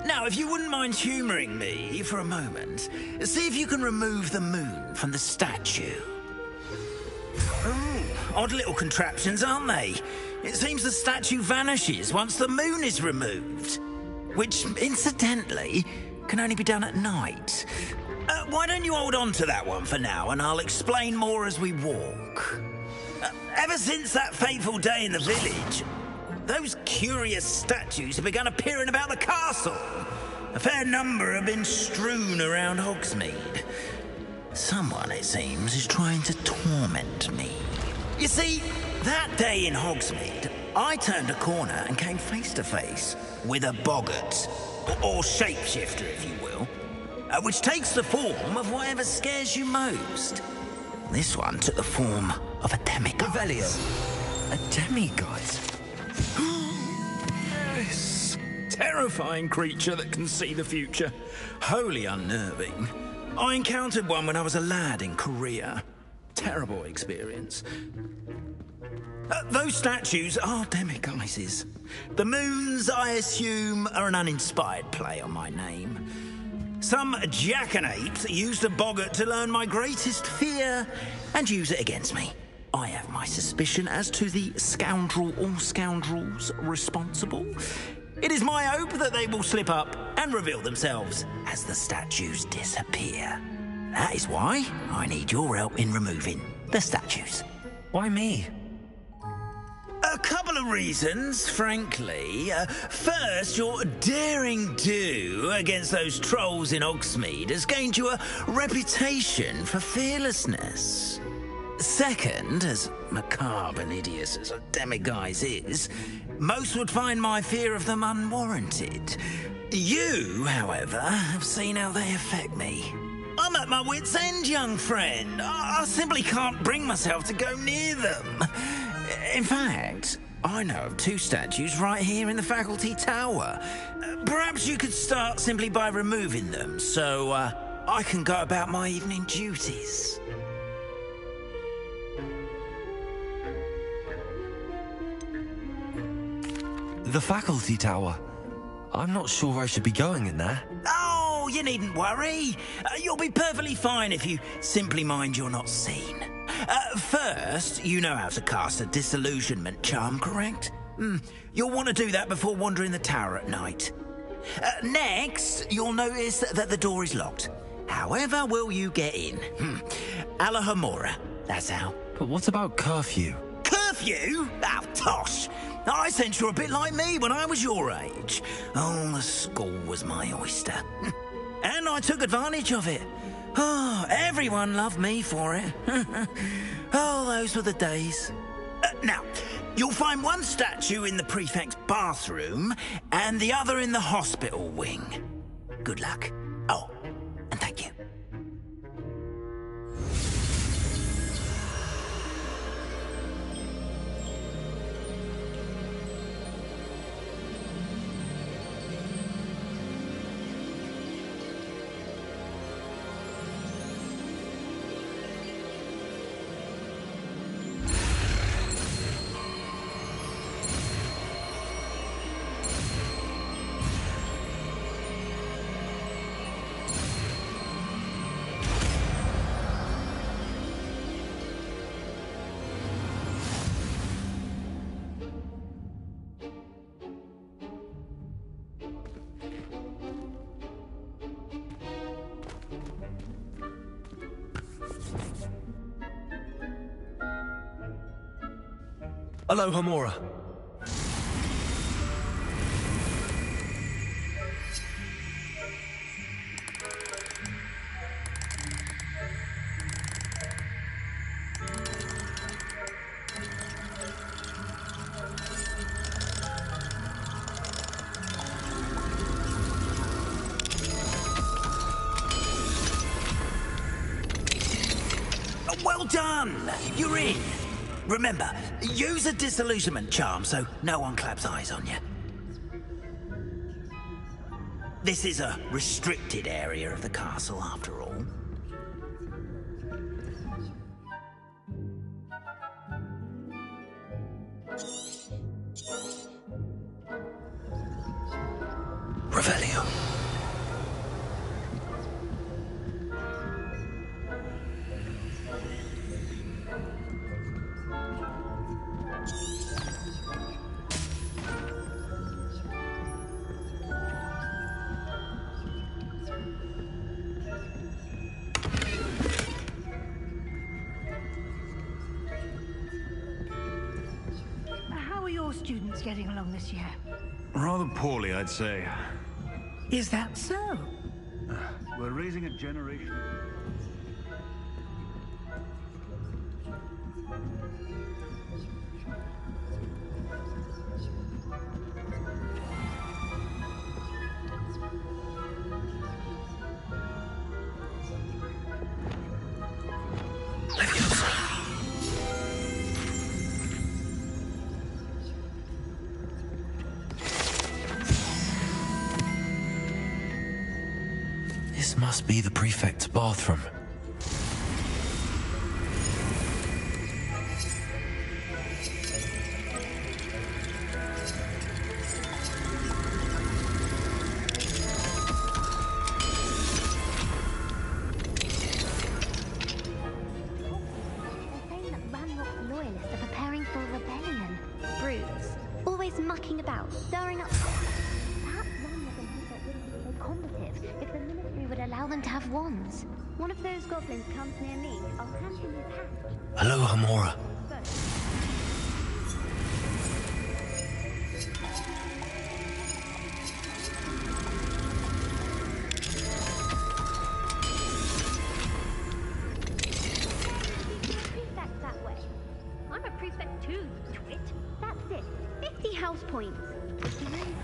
Now, if you wouldn't mind humouring me for a moment, see if you can remove the moon from the statue. Odd little contraptions, aren't they? It seems the statue vanishes once the moon is removed. Which, incidentally, can only be done at night. Why don't you hold on to that one for now, and I'll explain more as we walk. Ever since that fateful day in the village, those curious statues have begun appearing about the castle. A fair number have been strewn around Hogsmeade. Someone, it seems, is trying to torment me. You see, that day in Hogsmeade, I turned a corner and came face to face with a boggart, or shapeshifter, if you will, which takes the form of whatever scares you most. This one took the form of a demiguise. Revelio. A demiguise? Yes. Terrifying creature that can see the future. Wholly unnerving. I encountered one when I was a lad in Korea. Terrible experience. Those statues are demiguises. The moons, I assume, are an uninspired play on my name. Some jackanapes used a boggart to learn my greatest fear and use it against me. I have my suspicion as to the scoundrel or scoundrels responsible. It is my hope that they will slip up and reveal themselves as the statues disappear. That is why I need your help in removing the statues. Why me? A couple of reasons, frankly. First, your daring do against those trolls in Hogsmeade has gained you a reputation for fearlessness. Second, as macabre and hideous as a demiguise is, most would find my fear of them unwarranted. You, however, have seen how they affect me. I'm at my wit's end, young friend. I simply can't bring myself to go near them. In fact, I know of two statues right here in the faculty tower. Perhaps you could start simply by removing them, so I can go about my evening duties. The faculty tower. I'm not sure I should be going in there. Oh, you needn't worry. You'll be perfectly fine if you simply mind you're not seen. First, you know how to cast a disillusionment charm, correct? You'll want to do that before wandering the tower at night. Next, you'll notice that the door is locked. However will you get in? Alahomora, that's how. But what about curfew? Curfew? Oh, tosh. I sense you're a bit like me when I was your age. Oh, the school was my oyster. And I took advantage of it. Oh, everyone loved me for it. Oh, those were the days. Now, you'll find one statue in the prefect's bathroom and the other in the hospital wing. Good luck. Oh, and thank you. Aloha Mora. Well done! You're in. Remember, use a disillusionment charm so no one claps eyes on you. This is a restricted area of the castle, after all. Revelio. How are your students getting along this year? Rather poorly, I'd say. Is that so? We're raising a generation. This must be the prefect's bathroom. Loyalists are preparing for a rebellion. Brutes. Always mucking about, stirring up. Perhaps one of them wouldn't be so combative if the ministry would allow them to have wands. One of those goblins comes near me, I'll hand him his hat. Hello, Hamora. Prefect that way. I'm a prefect too, twit. That's it. 50 house points. You really can't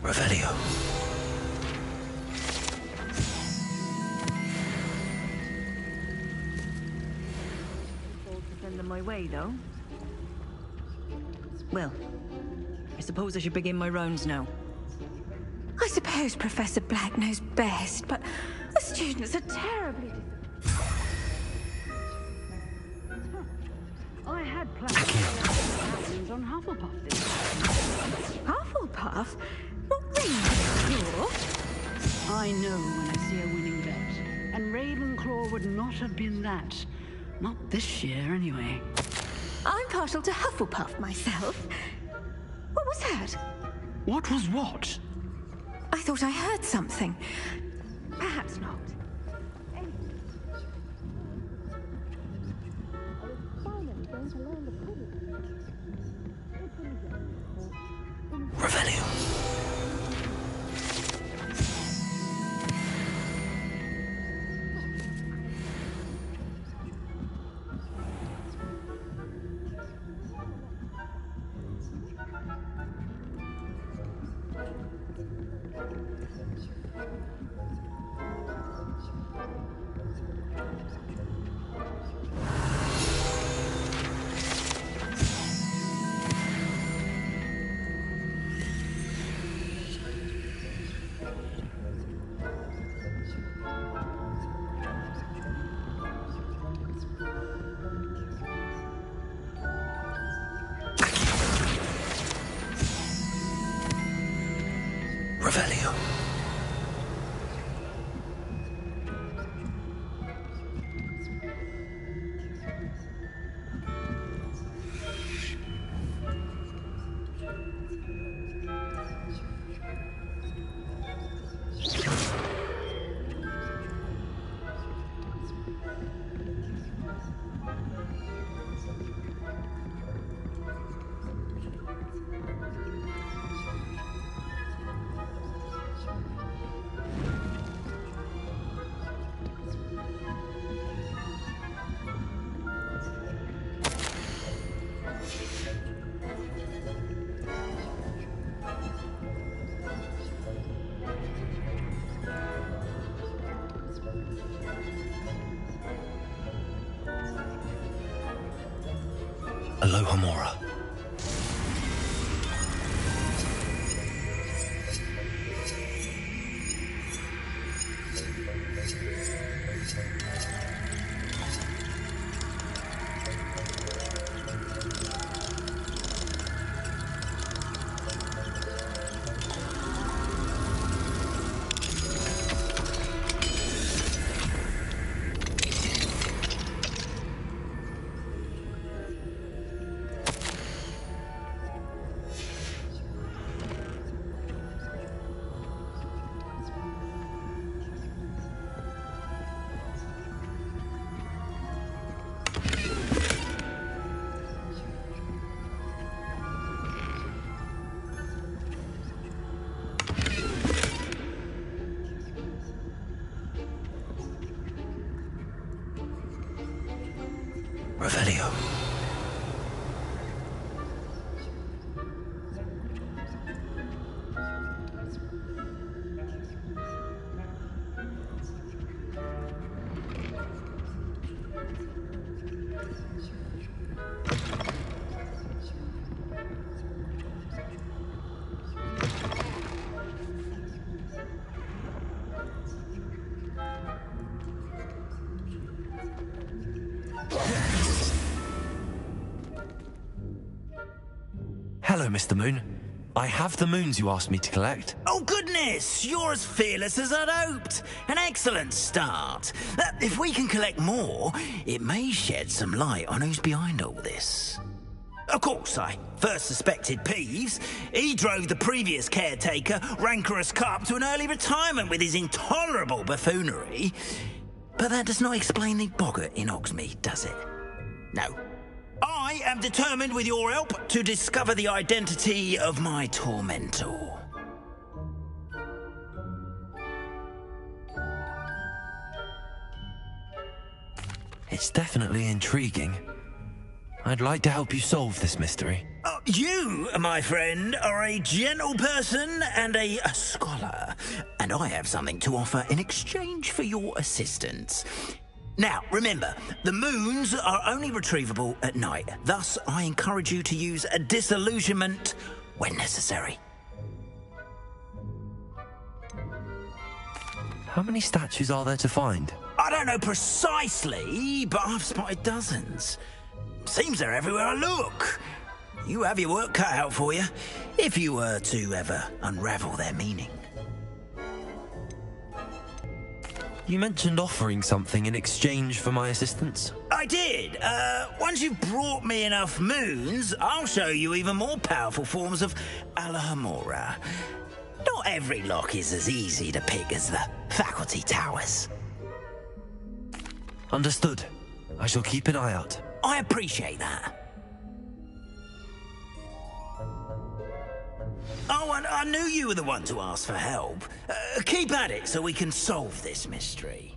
Revelio. to send them my way, though. Well, I suppose I should begin my rounds now. I suppose Professor Black knows best, but the students are terribly... I had plans to on Hufflepuff this time. Hufflepuff? Not Ravenclaw? I know when I see a winning bet, and Ravenclaw would not have been that. Not this year, anyway. I'm partial to Hufflepuff myself. What was that? What was what? I thought I heard something. Perhaps not. Revelio. Revelio. Alohomora. Revelio. Hello, Mr. Moon. I have the moons you asked me to collect. Oh, goodness! You're as fearless as I'd hoped. An excellent start. If we can collect more, it may shed some light on who's behind all this. Of course, I first suspected Peeves. He drove the previous caretaker, Rancorous Carp, to an early retirement with his intolerable buffoonery. But that does not explain the boggart in Hogsmeade, does it? No. I am determined, with your help, to discover the identity of my tormentor. It's definitely intriguing. I'd like to help you solve this mystery. You, my friend, are a gentle person and a scholar, and I have something to offer in exchange for your assistance. Now, remember, the moons are only retrievable at night. Thus, I encourage you to use a disillusionment when necessary. How many statues are there to find? I don't know precisely, but I've spotted dozens. Seems they're everywhere I look. You have your work cut out for you, if you were to ever unravel their meaning. You mentioned offering something in exchange for my assistance? I did. Once you've brought me enough moons, I'll show you even more powerful forms of Alohomora. Not every lock is as easy to pick as the faculty towers. Understood. I shall keep an eye out. I appreciate that. Oh, and I knew you were the one to ask for help. Keep at it so we can solve this mystery.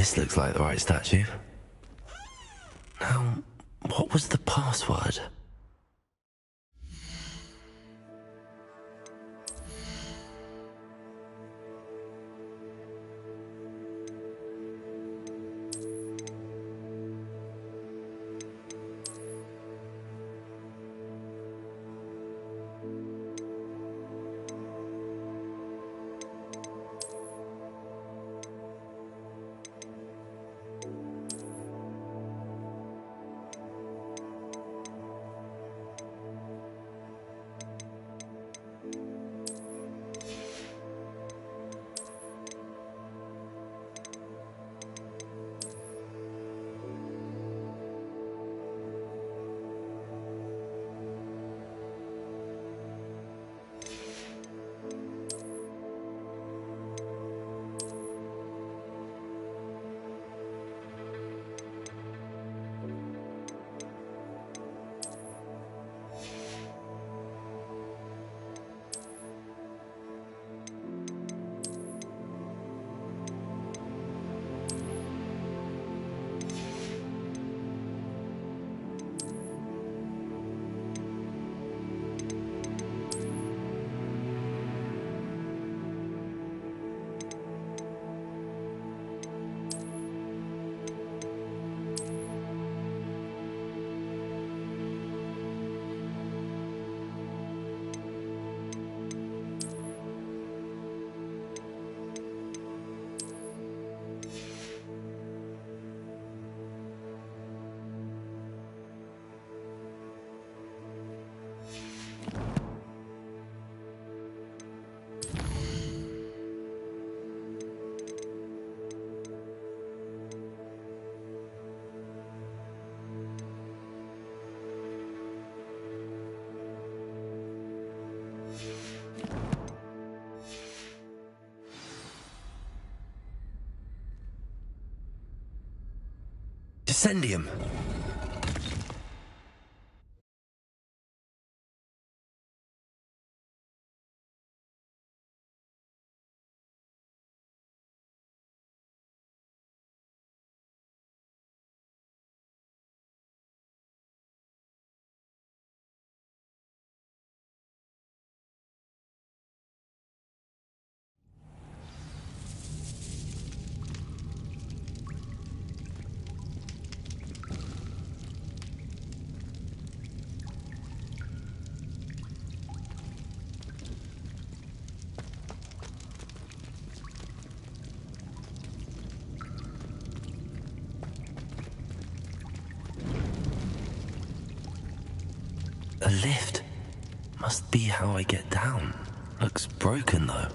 This looks like the right statue. Now, what was the password? Descendium. A lift. Must be how I get down. Looks broken though.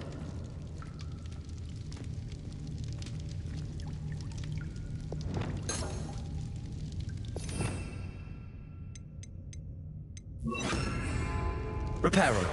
Reparo.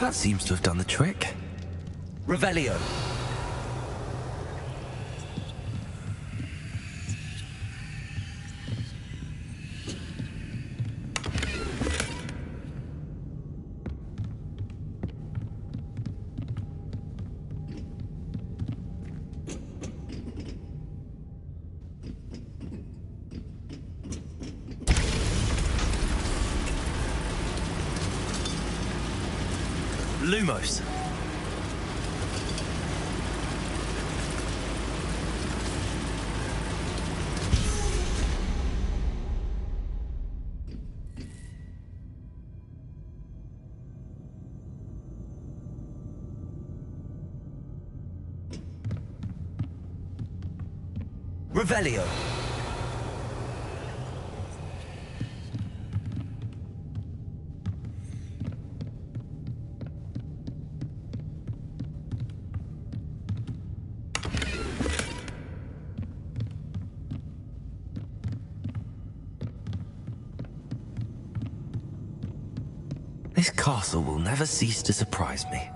That seems to have done the trick. Revelio. Lumos. Revelio. This castle will never cease to surprise me.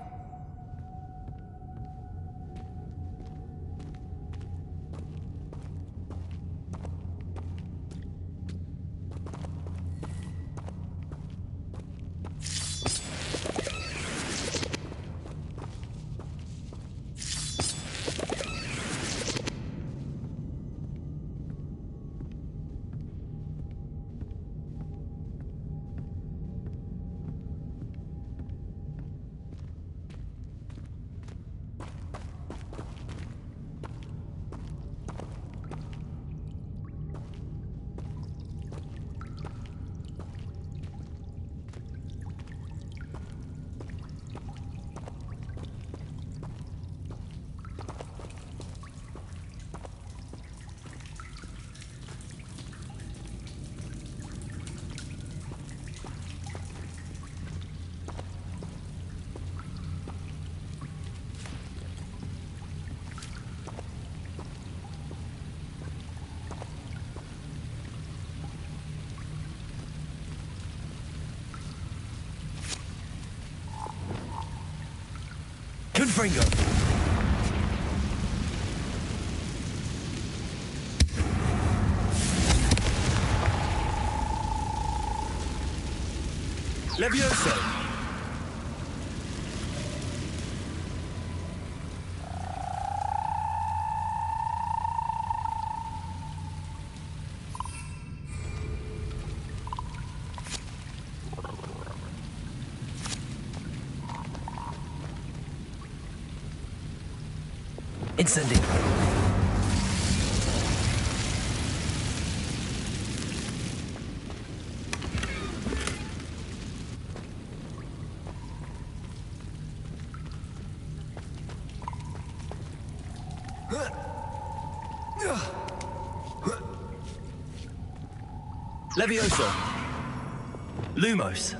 Confringo! Levioso! Incendio. Levioso. Lumos.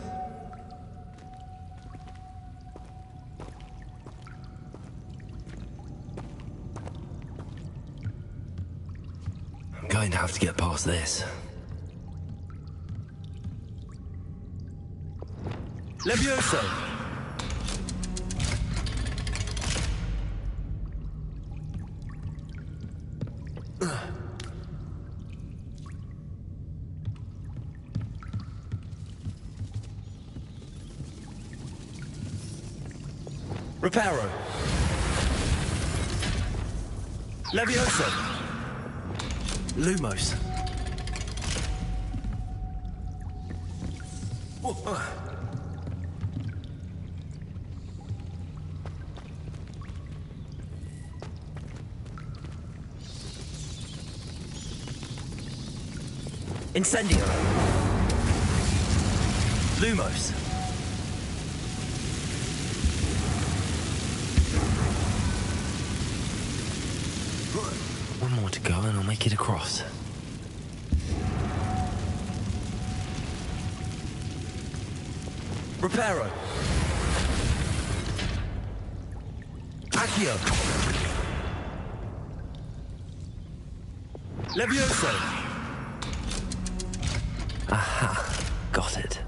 I'm going to have to get past this. Levioso. Reparo. Levioso. Lumos. Incendio. Lumos. One more to go and I'll make it across. Reparo. Accio. Levioso. Aha, got it.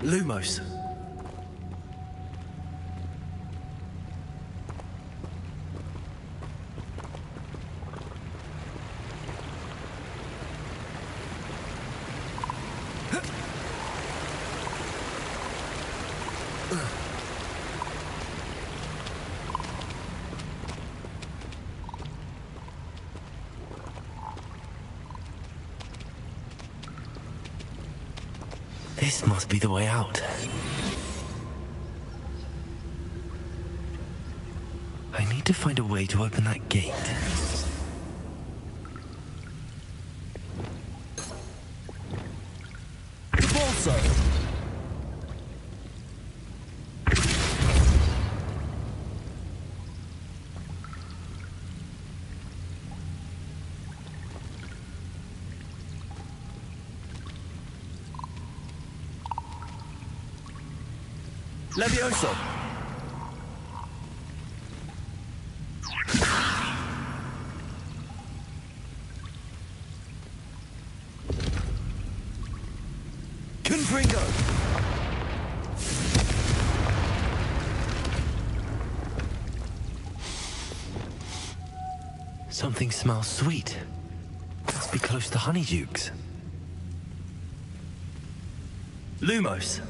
Lumos. This must be the way out. I need to find a way to open that gate. Levioso! Confringo! Something smells sweet. Must be close to Honeydukes. Lumos!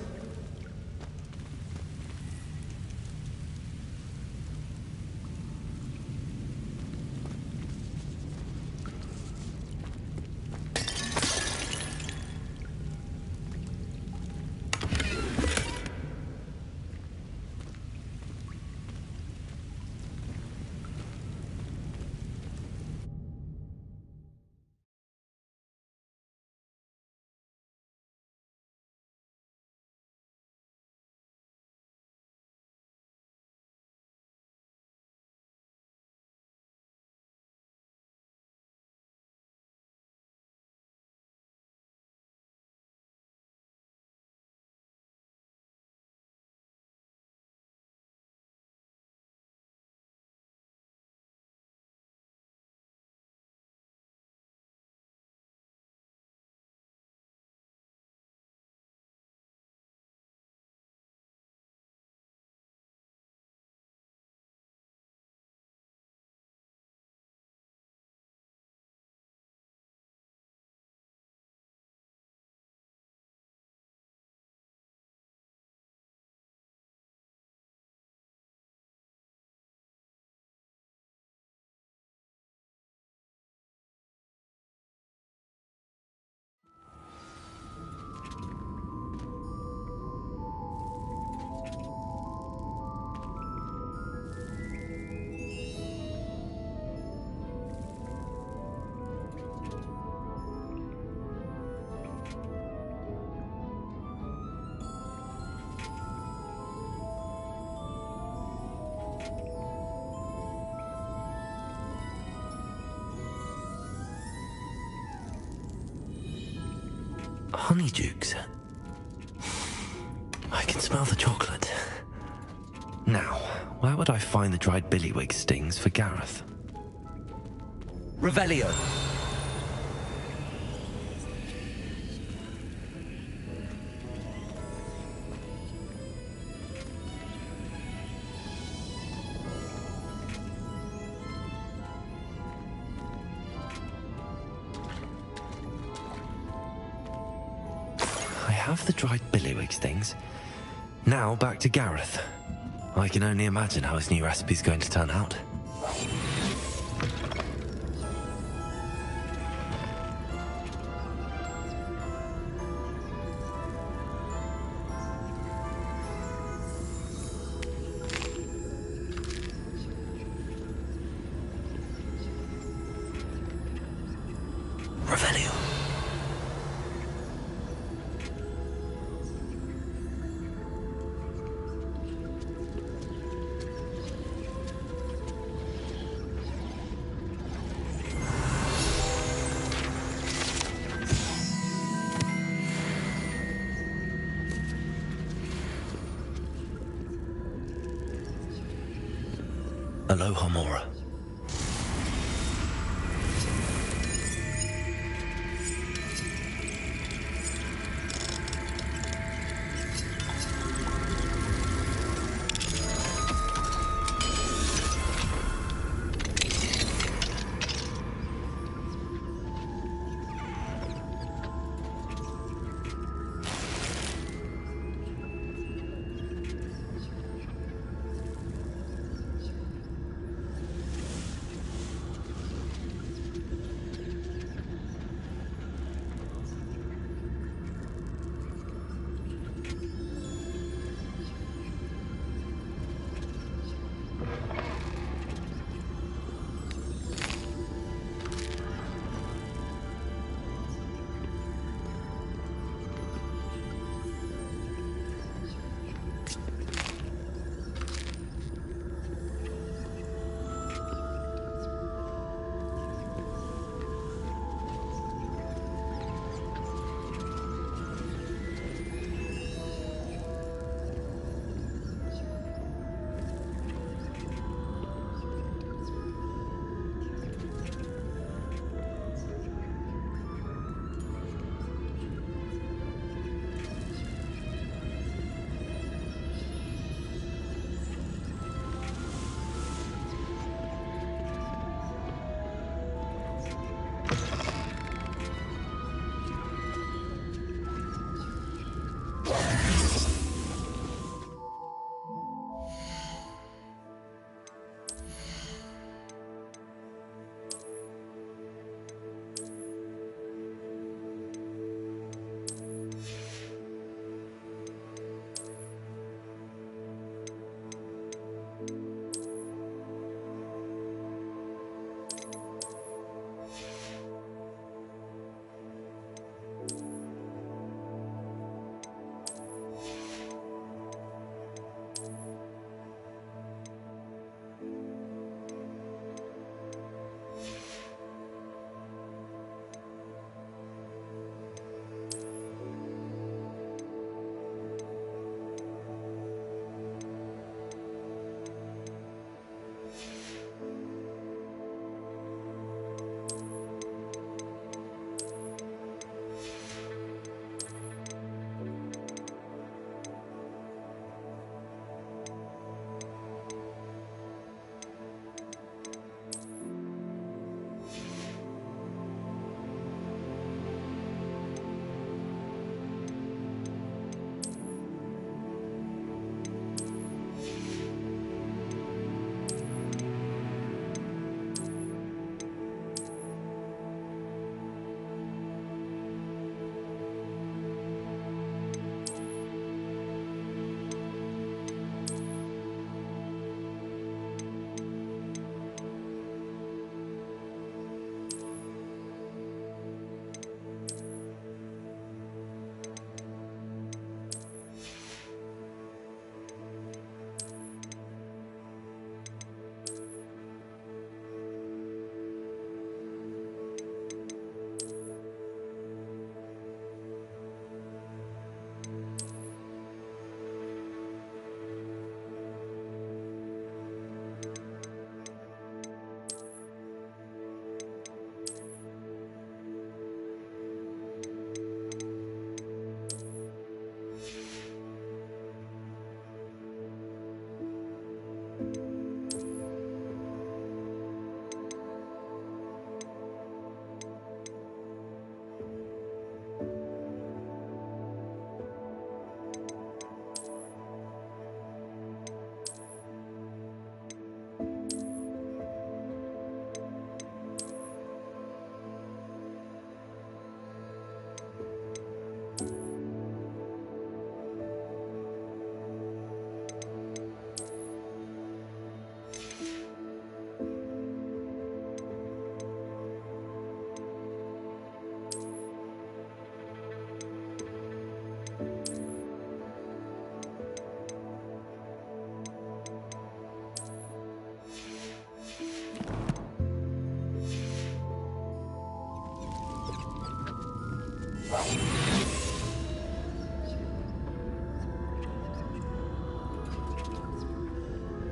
Honeydukes. I can smell the chocolate. Now, where would I find the dried billywig stings for Gareth? Revelio! I have the dried billywig stings. Now back to Gareth. I can only imagine how his new recipe's going to turn out. Revelio. Aloha Mora.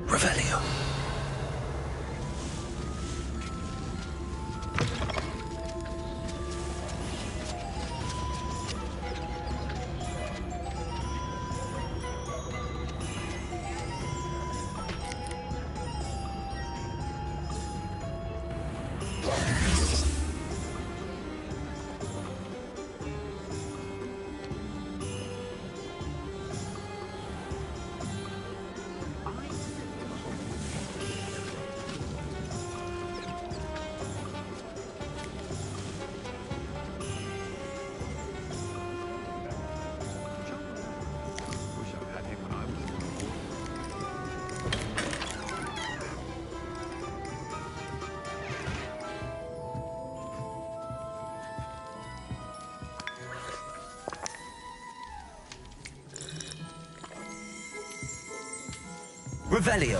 Revelio. Revelio.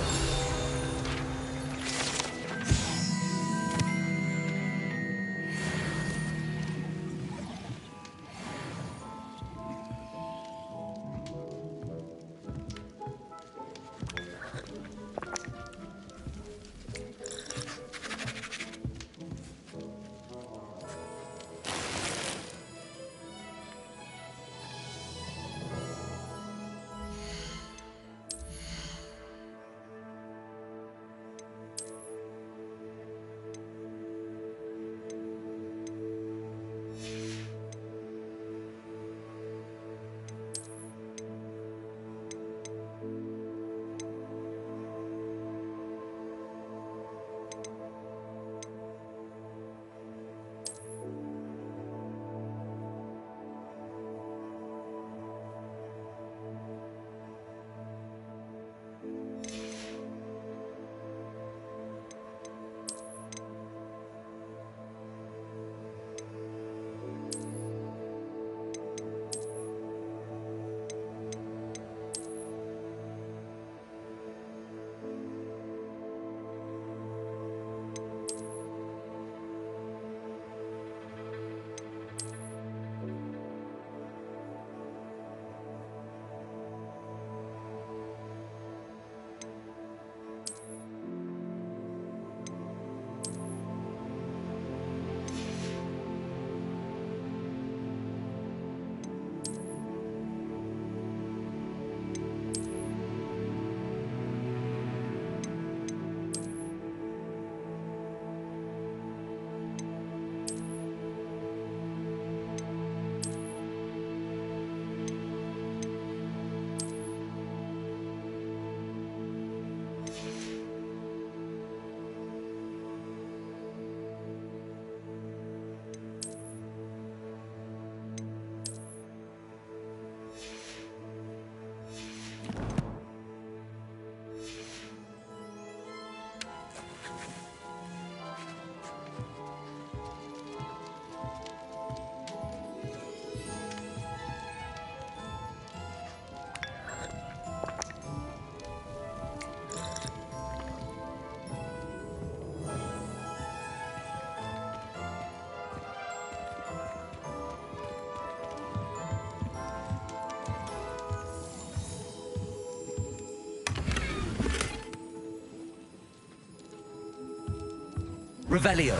Revelio.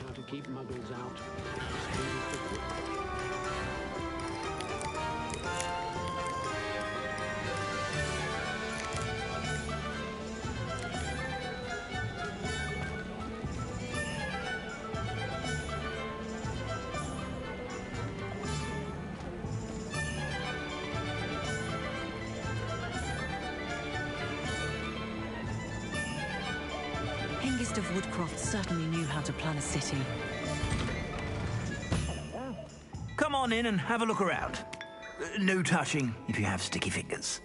How to keep muggles out. Hengist of Woodcroft certainly knew how to plan a city. Come on in and have a look around. No touching if you have sticky fingers.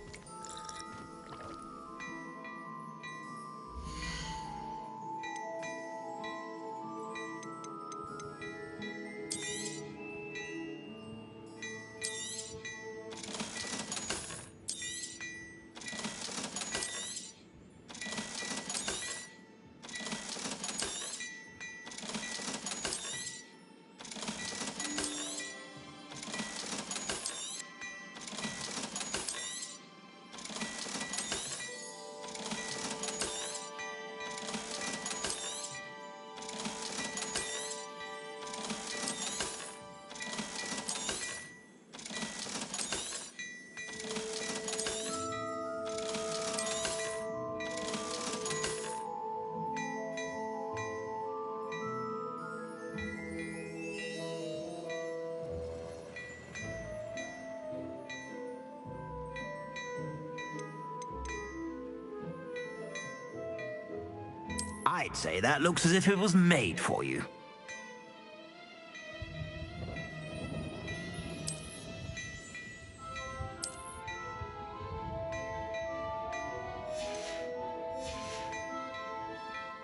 I'd say that looks as if it was made for you.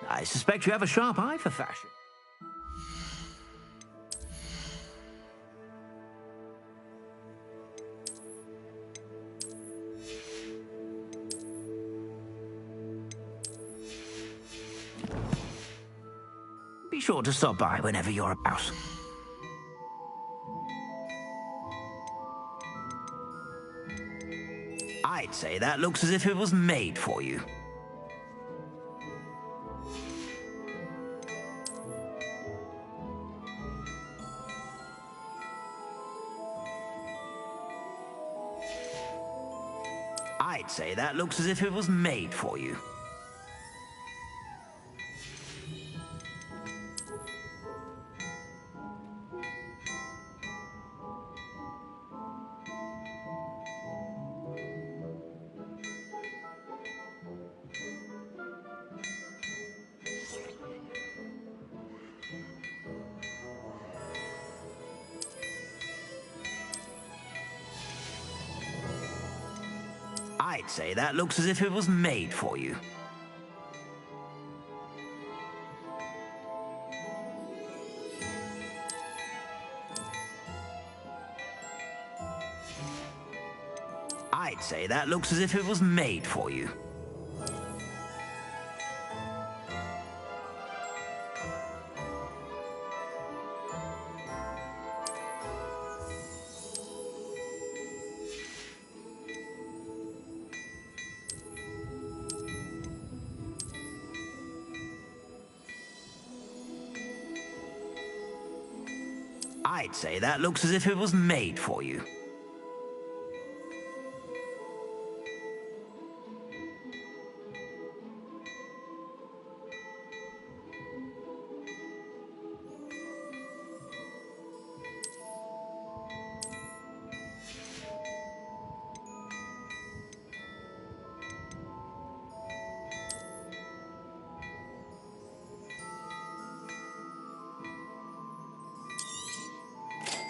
I suspect you have a sharp eye for fashion. Be sure to stop by whenever you're about. I'd say that looks as if it was made for you. I'd say that looks as if it was made for you. I'd say that looks as if it was made for you. I'd say that looks as if it was made for you. I'd say that looks as if it was made for you.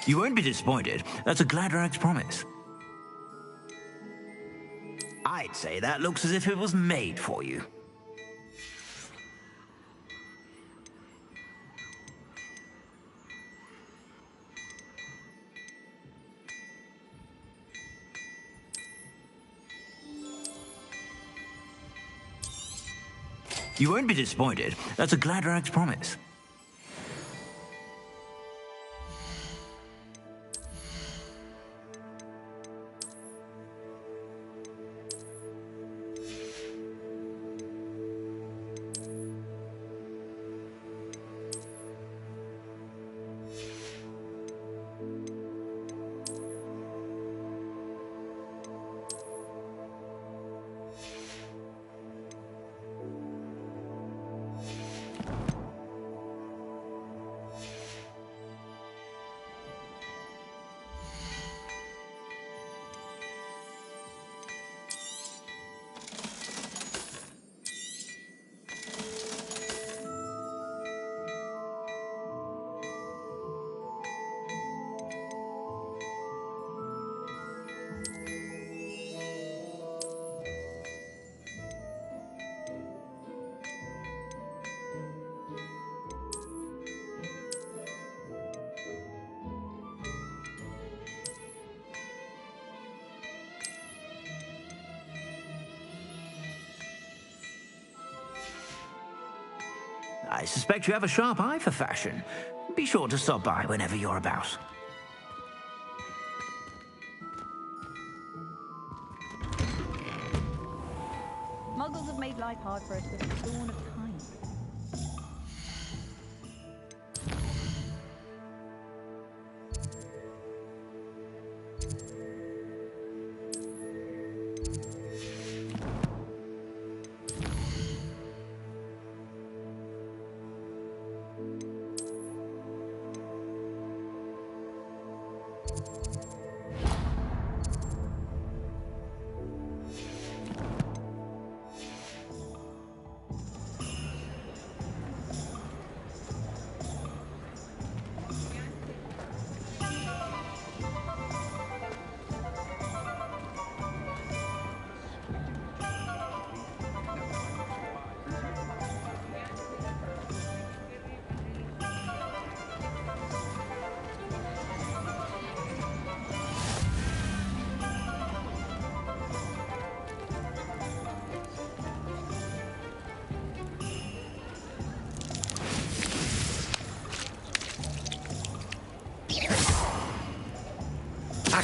You won't be disappointed. That's a Gladrag's promise. I'd say that looks as if it was made for you. You won't be disappointed. That's a Gladrag's promise. I suspect you have a sharp eye for fashion. Be sure to stop by whenever you're about. Muggles have made life hard for us since the dawn of time.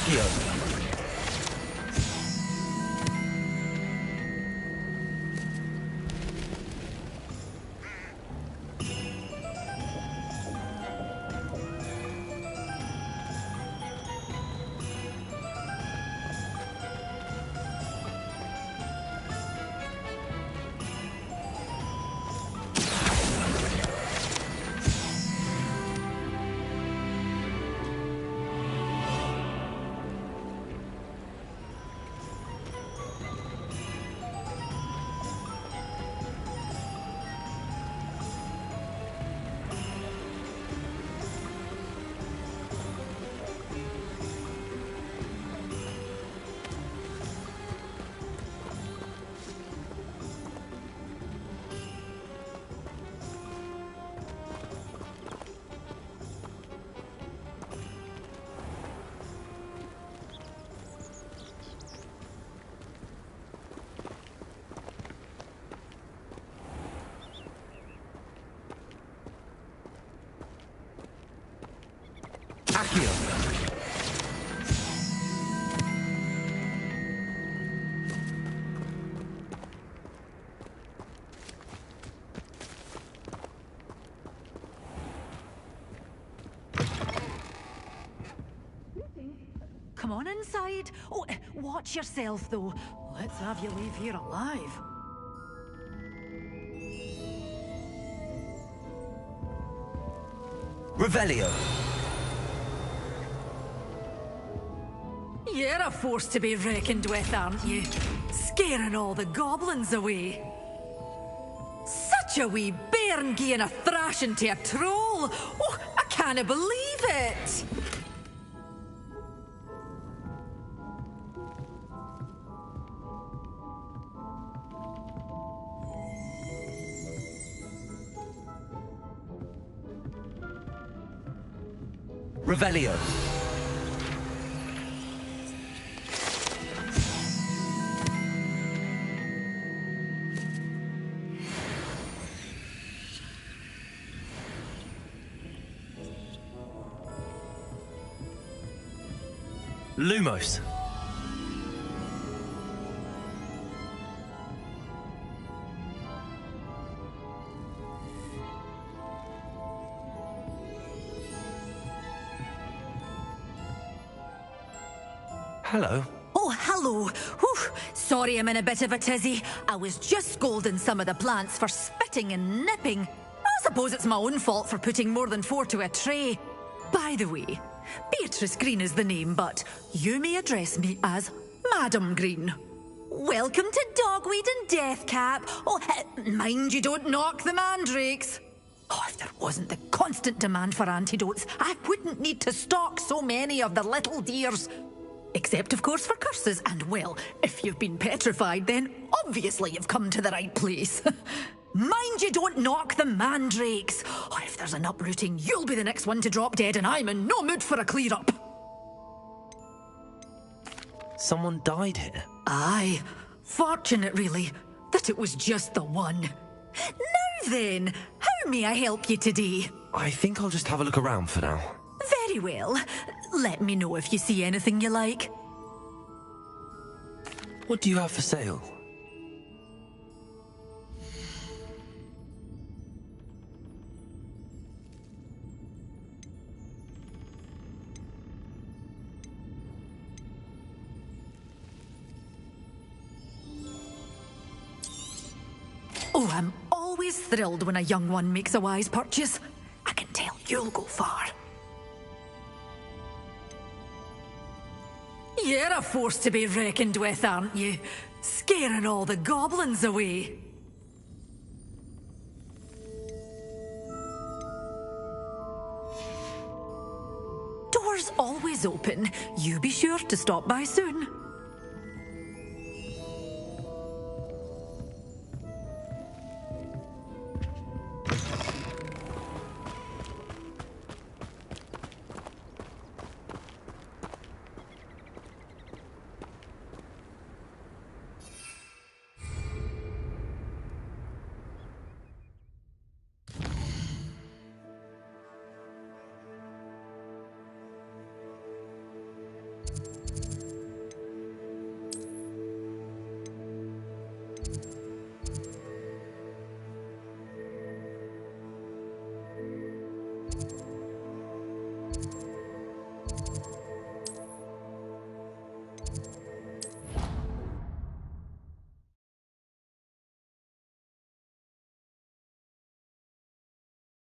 Accio! Come on inside. Oh, watch yourself, though. Let's have you leave here alive. Revelio! You're a force to be reckoned with, aren't you? Scaring all the goblins away. Such a wee bairn giving a thrashing to a troll. Oh, I can't believe it. Revelio! Lumos! Hello. Oh, hello. Whew. Sorry I'm in a bit of a tizzy. I was just scolding some of the plants for spitting and nipping. I suppose it's my own fault for putting more than 4 to a tray. By the way, Beatrice Green is the name, but you may address me as Madam Green. Welcome to Dogweed and Deathcap. Oh, mind you don't knock the mandrakes. Oh, if there wasn't the constant demand for antidotes, I wouldn't need to stock so many of the little dears. Except, of course, for curses. And, well, if you've been petrified, then obviously you've come to the right place. Mind you don't knock the mandrakes. Oh, if there's an uprooting, you'll be the next one to drop dead, and I'm in no mood for a clear-up. Someone died here? Aye. Fortunate, really, that it was just the one. Now then, how may I help you today? I think I'll just have a look around for now. Very well. Let me know if you see anything you like. What do you have for sale? Oh, I'm always thrilled when a young one makes a wise purchase. I can tell you'll go far. You're a force to be reckoned with, aren't you? Scaring all the goblins away. Doors always open. You be sure to stop by soon.